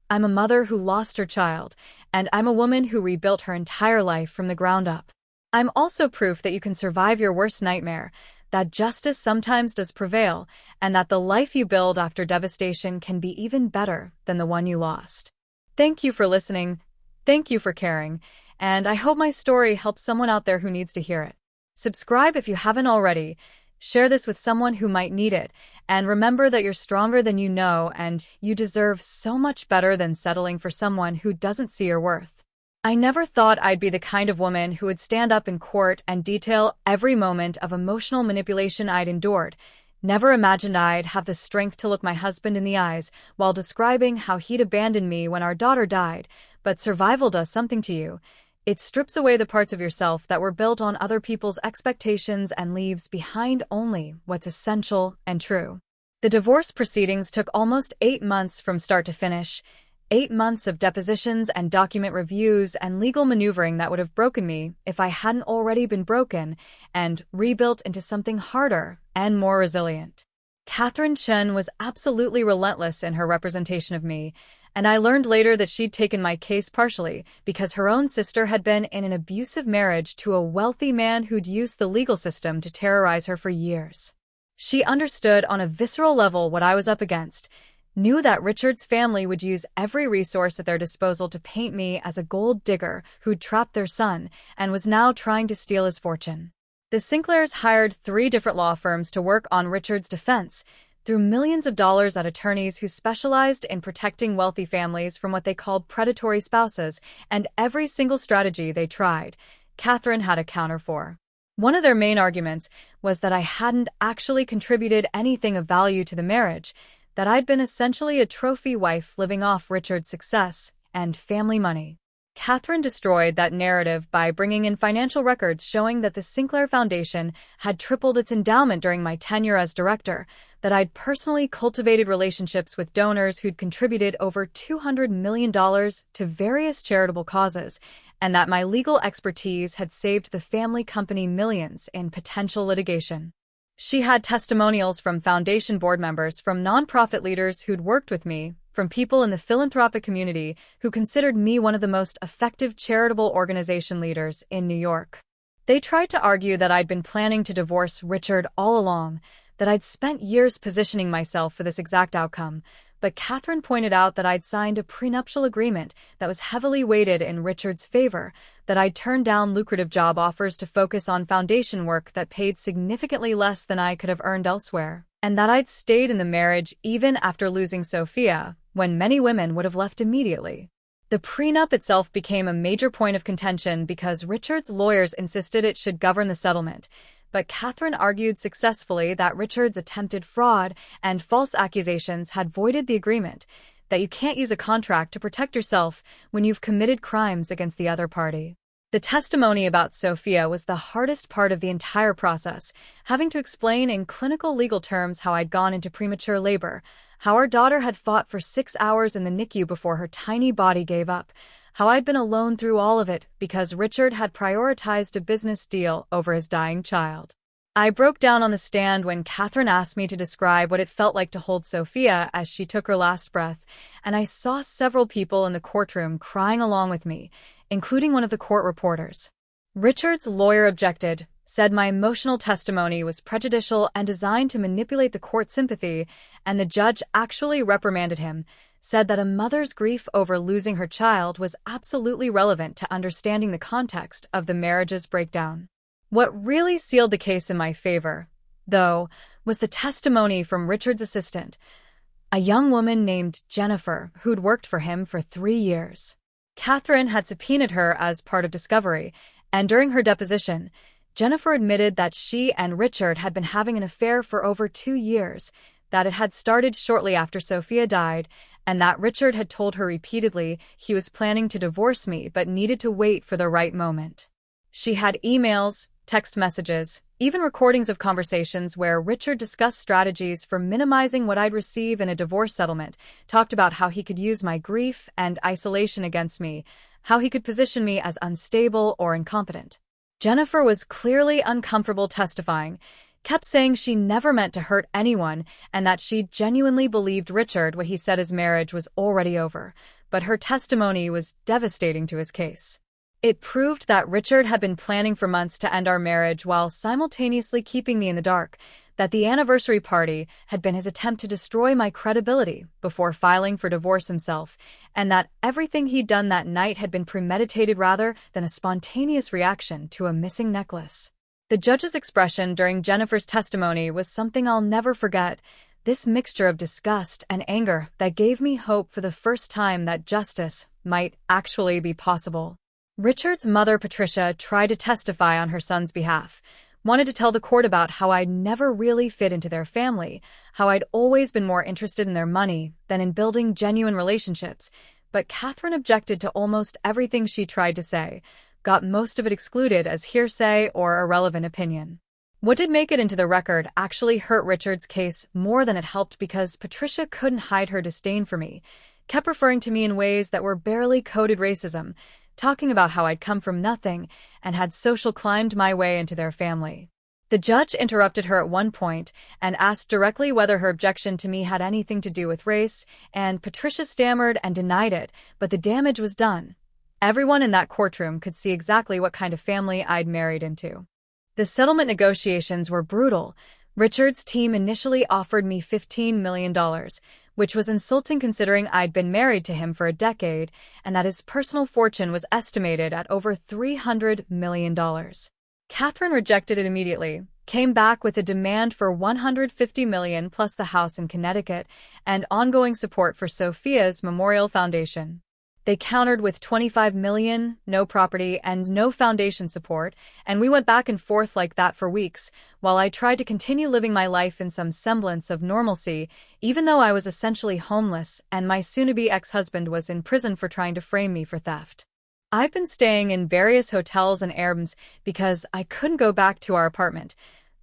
I'm a mother who lost her child, and I'm a woman who rebuilt her entire life from the ground up. I'm also proof that you can survive your worst nightmare, that justice sometimes does prevail, and that the life you build after devastation can be even better than the one you lost. Thank you for listening. Thank you for caring, and I hope my story helps someone out there who needs to hear it. Subscribe if you haven't already, share this with someone who might need it, and remember that you're stronger than you know and you deserve so much better than settling for someone who doesn't see your worth. I never thought I'd be the kind of woman who would stand up in court and detail every moment of emotional manipulation I'd endured. Never imagined I'd have the strength to look my husband in the eyes while describing how he'd abandoned me when our daughter died, but survival does something to you. It strips away the parts of yourself that were built on other people's expectations and leaves behind only what's essential and true. The divorce proceedings took almost 8 months from start to finish, 8 months of depositions and document reviews and legal maneuvering that would have broken me if I hadn't already been broken and rebuilt into something harder and more resilient. Catherine Chen was absolutely relentless in her representation of me, and I learned later that she'd taken my case partially because her own sister had been in an abusive marriage to a wealthy man who'd used the legal system to terrorize her for years. She understood on a visceral level what I was up against, knew that Richard's family would use every resource at their disposal to paint me as a gold digger who'd trapped their son and was now trying to steal his fortune. The Sinclairs hired 3 different law firms to work on Richard's defense, threw millions of dollars at attorneys who specialized in protecting wealthy families from what they called predatory spouses, and every single strategy they tried, Catherine had a counter for. One of their main arguments was that I hadn't actually contributed anything of value to the marriage, that I'd been essentially a trophy wife living off Richard's success and family money. Catherine destroyed that narrative by bringing in financial records showing that the Sinclair Foundation had tripled its endowment during my tenure as director, that I'd personally cultivated relationships with donors who'd contributed over $200 million to various charitable causes, and that my legal expertise had saved the family company millions in potential litigation. She had testimonials from foundation board members, from nonprofit leaders who'd worked with me, from people in the philanthropic community who considered me one of the most effective charitable organization leaders in New York. They tried to argue that I'd been planning to divorce Richard all along, that I'd spent years positioning myself for this exact outcome, but Catherine pointed out that I'd signed a prenuptial agreement that was heavily weighted in Richard's favor, that I'd turned down lucrative job offers to focus on foundation work that paid significantly less than I could have earned elsewhere, and that I'd stayed in the marriage even after losing Sophia, when many women would have left immediately. The prenup itself became a major point of contention because Richard's lawyers insisted it should govern the settlement, but Catherine argued successfully that Richard's attempted fraud and false accusations had voided the agreement, that you can't use a contract to protect yourself when you've committed crimes against the other party. The testimony about Sophia was the hardest part of the entire process, having to explain in clinical legal terms how I'd gone into premature labor, how our daughter had fought for 6 hours in the NICU before her tiny body gave up, how I'd been alone through all of it because Richard had prioritized a business deal over his dying child. I broke down on the stand when Catherine asked me to describe what it felt like to hold Sophia as she took her last breath, and I saw several people in the courtroom crying along with me, including one of the court reporters. Richard's lawyer objected, said my emotional testimony was prejudicial and designed to manipulate the court's sympathy, and the judge actually reprimanded him, said that a mother's grief over losing her child was absolutely relevant to understanding the context of the marriage's breakdown. What really sealed the case in my favor, though, was the testimony from Richard's assistant, a young woman named Jennifer who'd worked for him for 3 years. Catherine had subpoenaed her as part of discovery, and during her deposition, Jennifer admitted that she and Richard had been having an affair for over 2 years, that it had started shortly after Sophia died, and that Richard had told her repeatedly he was planning to divorce me but needed to wait for the right moment. She had emails, text messages, even recordings of conversations where Richard discussed strategies for minimizing what I'd receive in a divorce settlement, talked about how he could use my grief and isolation against me, how he could position me as unstable or incompetent. Jennifer was clearly uncomfortable testifying, kept saying she never meant to hurt anyone and that she genuinely believed Richard when he said his marriage was already over, but her testimony was devastating to his case. It proved that Richard had been planning for months to end our marriage while simultaneously keeping me in the dark, that the anniversary party had been his attempt to destroy my credibility before filing for divorce himself, and that everything he'd done that night had been premeditated rather than a spontaneous reaction to a missing necklace. The judge's expression during Jennifer's testimony was something I'll never forget, this mixture of disgust and anger that gave me hope for the first time that justice might actually be possible. Richard's mother, Patricia, tried to testify on her son's behalf, wanted to tell the court about how I'd never really fit into their family, how I'd always been more interested in their money than in building genuine relationships, but Catherine objected to almost everything she tried to say, got most of it excluded as hearsay or irrelevant opinion. What did make it into the record actually hurt Richard's case more than it helped because Patricia couldn't hide her disdain for me, kept referring to me in ways that were barely coded racism, talking about how I'd come from nothing and had social climbed my way into their family. The judge interrupted her at one point and asked directly whether her objection to me had anything to do with race, and Patricia stammered and denied it, but the damage was done. Everyone in that courtroom could see exactly what kind of family I'd married into. The settlement negotiations were brutal. Richard's team initially offered me $15 million, which was insulting considering I'd been married to him for a decade and that his personal fortune was estimated at over $300 million. Catherine rejected it immediately, came back with a demand for $150 million plus the house in Connecticut and ongoing support for Sophia's Memorial Foundation. They countered with $25 million, no property, and no foundation support, and we went back and forth like that for weeks, while I tried to continue living my life in some semblance of normalcy, even though I was essentially homeless and my soon-to-be ex-husband was in prison for trying to frame me for theft. I've been staying in various hotels and Airbnbs because I couldn't go back to our apartment.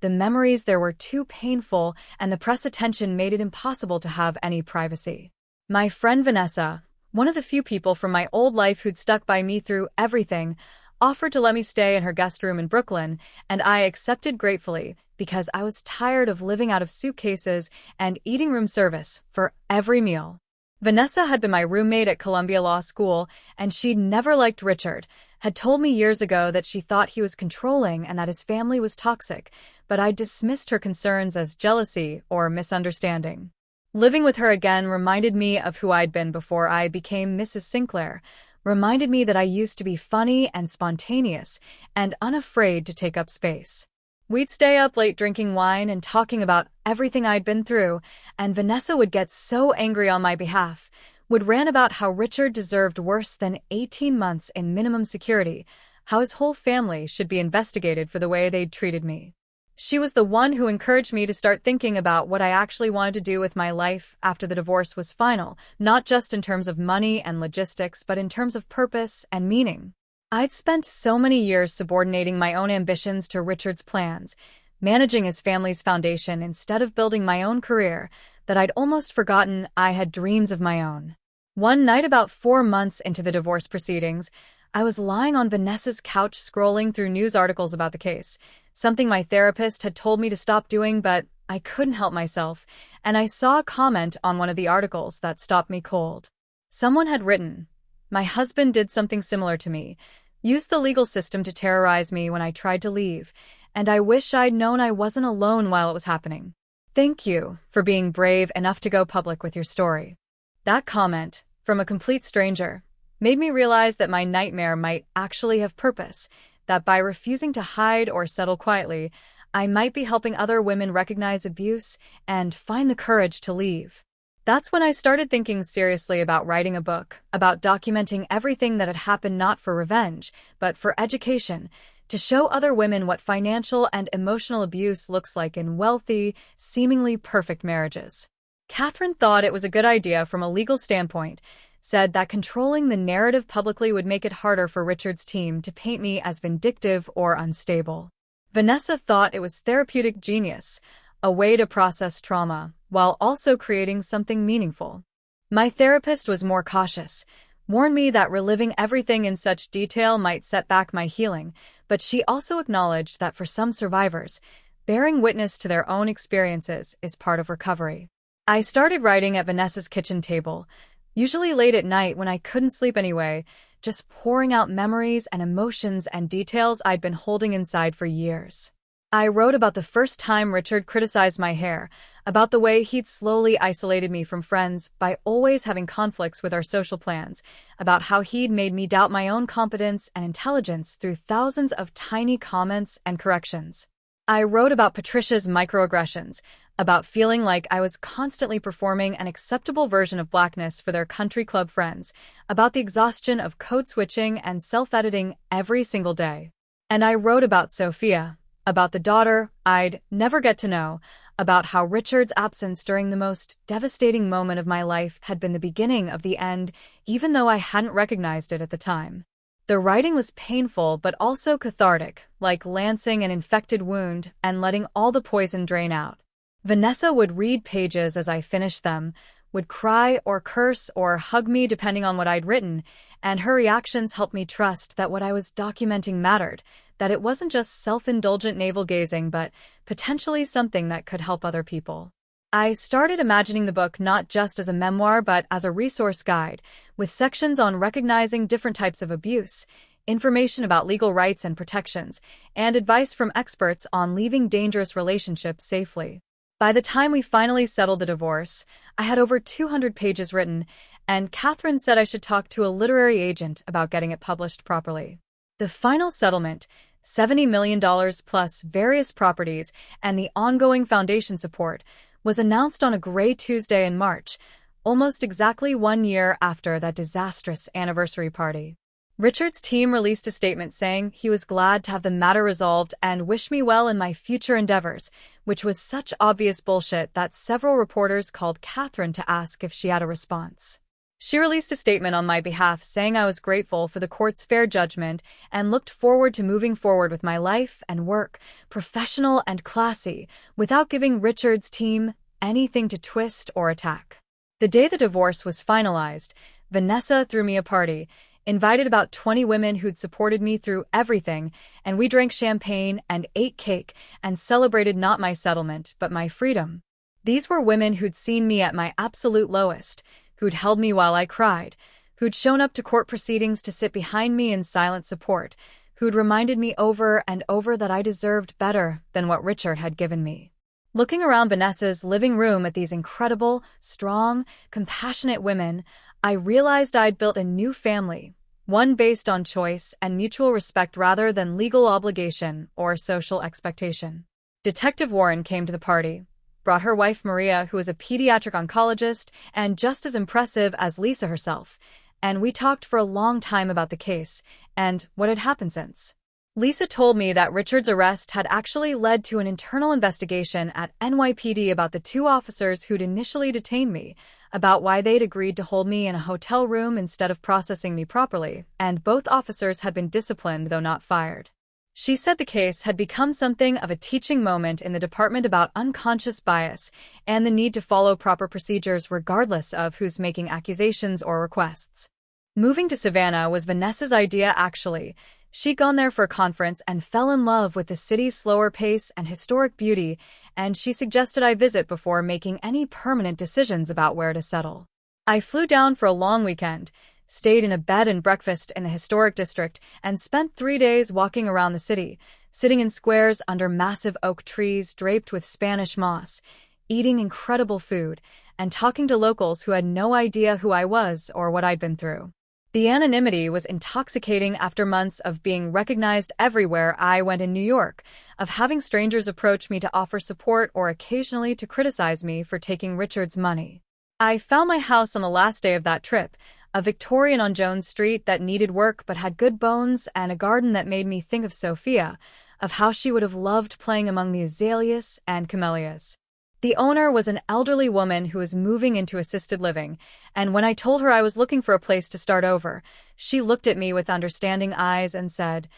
The memories there were too painful, and the press attention made it impossible to have any privacy. My friend Vanessa, one of the few people from my old life who'd stuck by me through everything, offered to let me stay in her guest room in Brooklyn, and I accepted gratefully because I was tired of living out of suitcases and eating room service for every meal. Vanessa had been my roommate at Columbia Law School, and she'd never liked Richard, had told me years ago that she thought he was controlling and that his family was toxic, but I dismissed her concerns as jealousy or misunderstanding. Living with her again reminded me of who I'd been before I became Mrs. Sinclair, reminded me that I used to be funny and spontaneous and unafraid to take up space. We'd stay up late drinking wine and talking about everything I'd been through, and Vanessa would get so angry on my behalf, would rant about how Richard deserved worse than 18 months in minimum security, how his whole family should be investigated for the way they'd treated me. She was the one who encouraged me to start thinking about what I actually wanted to do with my life after the divorce was final, not just in terms of money and logistics, but in terms of purpose and meaning. I'd spent so many years subordinating my own ambitions to Richard's plans, managing his family's foundation instead of building my own career, that I'd almost forgotten I had dreams of my own. One night about 4 months into the divorce proceedings, I was lying on Vanessa's couch scrolling through news articles about the case, something my therapist had told me to stop doing, but I couldn't help myself, and I saw a comment on one of the articles that stopped me cold. Someone had written, "My husband did something similar to me, used the legal system to terrorize me when I tried to leave, and I wish I'd known I wasn't alone while it was happening. Thank you for being brave enough to go public with your story." That comment, from a complete stranger, made me realize that my nightmare might actually have purpose, that by refusing to hide or settle quietly, I might be helping other women recognize abuse and find the courage to leave. That's when I started thinking seriously about writing a book, about documenting everything that had happened not for revenge, but for education, to show other women what financial and emotional abuse looks like in wealthy, seemingly perfect marriages. Catherine thought it was a good idea from a legal standpoint, said that controlling the narrative publicly would make it harder for Richard's team to paint me as vindictive or unstable. Vanessa thought it was therapeutic genius, a way to process trauma, while also creating something meaningful. My therapist was more cautious, warned me that reliving everything in such detail might set back my healing, but she also acknowledged that for some survivors, bearing witness to their own experiences is part of recovery. I started writing at Vanessa's kitchen table, usually late at night when I couldn't sleep anyway, just pouring out memories and emotions and details I'd been holding inside for years. I wrote about the first time Richard criticized my hair, about the way he'd slowly isolated me from friends by always having conflicts with our social plans, about how he'd made me doubt my own competence and intelligence through thousands of tiny comments and corrections. I wrote about Patricia's microaggressions, about feeling like I was constantly performing an acceptable version of blackness for their country club friends, about the exhaustion of code switching and self-editing every single day. And I wrote about Sophia, about the daughter I'd never get to know, about how Richard's absence during the most devastating moment of my life had been the beginning of the end, even though I hadn't recognized it at the time. The writing was painful but also cathartic, like lancing an infected wound and letting all the poison drain out. Vanessa would read pages as I finished them, would cry or curse or hug me depending on what I'd written, and her reactions helped me trust that what I was documenting mattered, that it wasn't just self-indulgent navel-gazing but potentially something that could help other people. I started imagining the book not just as a memoir but as a resource guide, with sections on recognizing different types of abuse, information about legal rights and protections, and advice from experts on leaving dangerous relationships safely. By the time we finally settled the divorce, I had over 200 pages written, and Catherine said I should talk to a literary agent about getting it published properly. The final settlement, $70 million plus various properties and the ongoing foundation support, was announced on a gray Tuesday in March, almost exactly 1 year after that disastrous anniversary party. Richard's team released a statement saying he was glad to have the matter resolved and wished me well in my future endeavors, which was such obvious bullshit that several reporters called Catherine to ask if she had a response. She released a statement on my behalf saying I was grateful for the court's fair judgment and looked forward to moving forward with my life and work, professional and classy, without giving Richard's team anything to twist or attack. The day the divorce was finalized, Vanessa threw me a party, invited about 20 women who'd supported me through everything, and we drank champagne and ate cake and celebrated not my settlement but my freedom. These were women who'd seen me at my absolute lowest, who'd held me while I cried, who'd shown up to court proceedings to sit behind me in silent support, who'd reminded me over and over that I deserved better than what Richard had given me. Looking around Vanessa's living room at these incredible, strong, compassionate women, I realized I'd built a new family, one based on choice and mutual respect rather than legal obligation or social expectation. Detective Warren came to the party, brought her wife Maria, who is a pediatric oncologist and just as impressive as Lisa herself, and we talked for a long time about the case and what had happened since. Lisa told me that Richard's arrest had actually led to an internal investigation at NYPD about the two officers who'd initially detained me, about why they'd agreed to hold me in a hotel room instead of processing me properly, and both officers had been disciplined though not fired. She said the case had become something of a teaching moment in the department about unconscious bias and the need to follow proper procedures regardless of who's making accusations or requests. Moving to Savannah was Vanessa's idea actually. She'd gone there for a conference and fell in love with the city's slower pace and historic beauty, and she suggested I visit before making any permanent decisions about where to settle. I flew down for a long weekend, stayed in a bed and breakfast in the historic district, and spent 3 days walking around the city, sitting in squares under massive oak trees draped with Spanish moss, eating incredible food, and talking to locals who had no idea who I was or what I'd been through. The anonymity was intoxicating after months of being recognized everywhere I went in New York, of having strangers approach me to offer support or occasionally to criticize me for taking Richard's money. I found my house on the last day of that trip, a Victorian on Jones Street that needed work but had good bones, and a garden that made me think of Sophia, of how she would have loved playing among the azaleas and camellias. The owner was an elderly woman who was moving into assisted living, and when I told her I was looking for a place to start over, she looked at me with understanding eyes and said,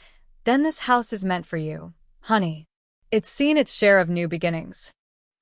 "Then this house is meant for you, honey. It's seen its share of new beginnings."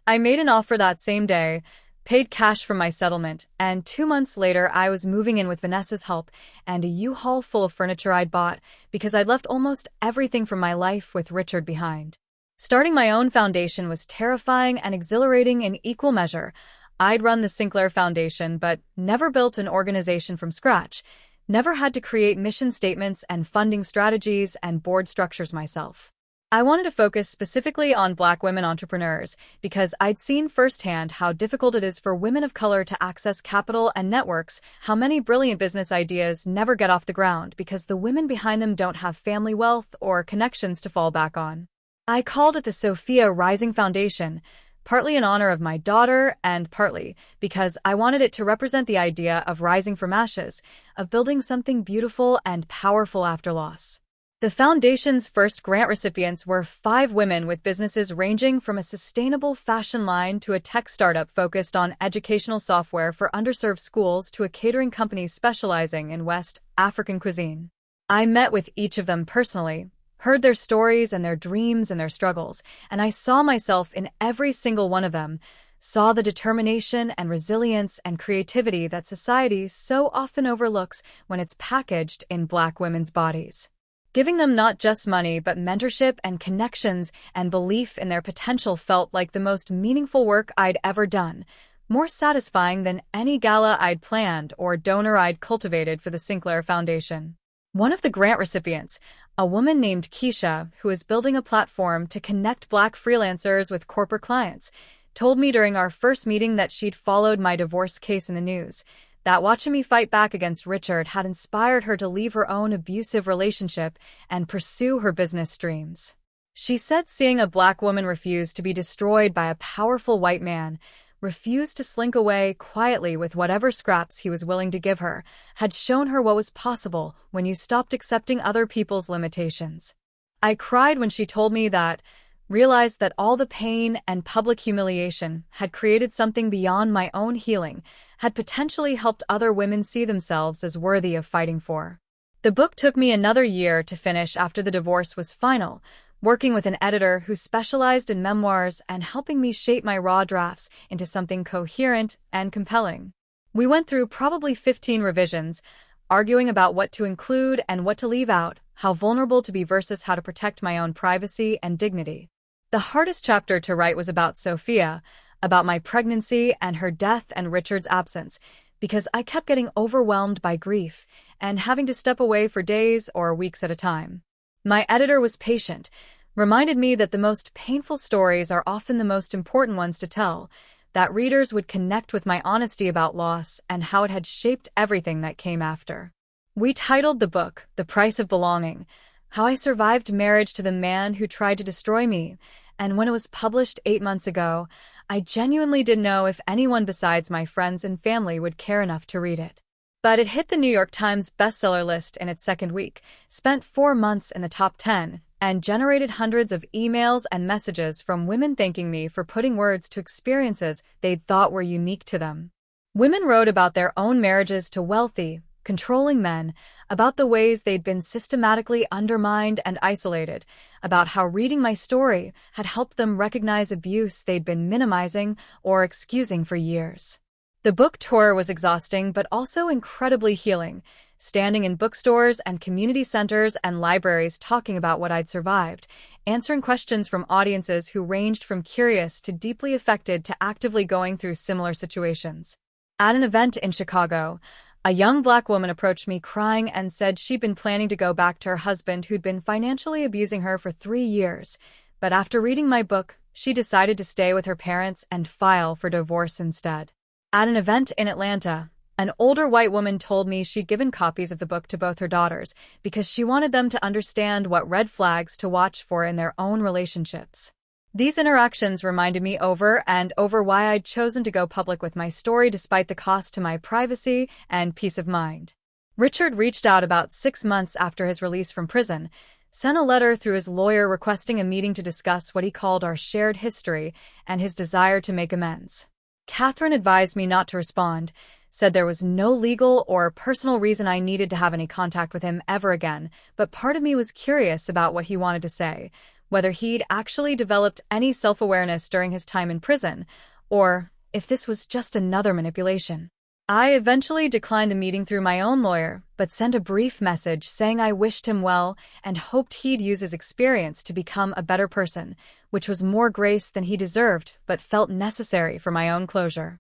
I made an offer that same day, paid cash for my settlement, and 2 months later I was moving in with Vanessa's help and a U-Haul full of furniture I'd bought because I'd left almost everything from my life with Richard behind. Starting my own foundation was terrifying and exhilarating in equal measure. I'd run the Sinclair Foundation, but never built an organization from scratch, never had to create mission statements and funding strategies and board structures myself. I wanted to focus specifically on Black women entrepreneurs because I'd seen firsthand how difficult it is for women of color to access capital and networks, how many brilliant business ideas never get off the ground because the women behind them don't have family wealth or connections to fall back on. I called it the Sophia Rising Foundation, partly in honor of my daughter and partly because I wanted it to represent the idea of rising from ashes, of building something beautiful and powerful after loss. The foundation's first grant recipients were 5 women with businesses ranging from a sustainable fashion line to a tech startup focused on educational software for underserved schools to a catering company specializing in West African cuisine. I met with each of them personally, heard their stories and their dreams and their struggles, and I saw myself in every single one of them, saw the determination and resilience and creativity that society so often overlooks when it's packaged in Black women's bodies. Giving them not just money but mentorship and connections and belief in their potential felt like the most meaningful work I'd ever done, more satisfying than any gala I'd planned or donor I'd cultivated for the Sinclair Foundation. One of the grant recipients, a woman named Keisha, who is building a platform to connect Black freelancers with corporate clients, told me during our first meeting that she'd followed my divorce case in the news, that watching me fight back against Richard had inspired her to leave her own abusive relationship and pursue her business dreams. She said seeing a Black woman refuse to be destroyed by a powerful white man, refuse to slink away quietly with whatever scraps he was willing to give her, had shown her what was possible when you stopped accepting other people's limitations. I cried when she told me that, realized that all the pain and public humiliation had created something beyond my own healing, had potentially helped other women see themselves as worthy of fighting for. The book took me another year to finish after the divorce was final, working with an editor who specialized in memoirs and helping me shape my raw drafts into something coherent and compelling. We went through probably 15 revisions, arguing about what to include and what to leave out, how vulnerable to be versus how to protect my own privacy and dignity. The hardest chapter to write was about Sophia, about my pregnancy and her death and Richard's absence, because I kept getting overwhelmed by grief and having to step away for days or weeks at a time. My editor was patient, reminded me that the most painful stories are often the most important ones to tell, that readers would connect with my honesty about loss and how it had shaped everything that came after. We titled the book, The Price of Belonging, How I Survived Marriage to the Man Who Tried to Destroy Me, and when it was published 8 months ago, I genuinely didn't know if anyone besides my friends and family would care enough to read it. But it hit the New York Times bestseller list in its second week, spent 4 months in the top 10, and generated hundreds of emails and messages from women thanking me for putting words to experiences they'd thought were unique to them. Women wrote about their own marriages to wealthy, controlling men, about the ways they'd been systematically undermined and isolated, about how reading my story had helped them recognize abuse they'd been minimizing or excusing for years. The book tour was exhausting but also incredibly healing, standing in bookstores and community centers and libraries talking about what I'd survived, answering questions from audiences who ranged from curious to deeply affected to actively going through similar situations. At an event in Chicago, a young Black woman approached me crying and said she'd been planning to go back to her husband who'd been financially abusing her for 3 years, but after reading my book, she decided to stay with her parents and file for divorce instead. At an event in Atlanta, an older white woman told me she'd given copies of the book to both her daughters because she wanted them to understand what red flags to watch for in their own relationships. These interactions reminded me over and over why I'd chosen to go public with my story despite the cost to my privacy and peace of mind. Richard reached out about 6 months after his release from prison, sent a letter through his lawyer requesting a meeting to discuss what he called our shared history and his desire to make amends. Catherine advised me not to respond, said there was no legal or personal reason I needed to have any contact with him ever again, but part of me was curious about what he wanted to say, whether he'd actually developed any self-awareness during his time in prison, or if this was just another manipulation. I eventually declined the meeting through my own lawyer, but sent a brief message saying I wished him well and hoped he'd use his experience to become a better person, which was more grace than he deserved but felt necessary for my own closure.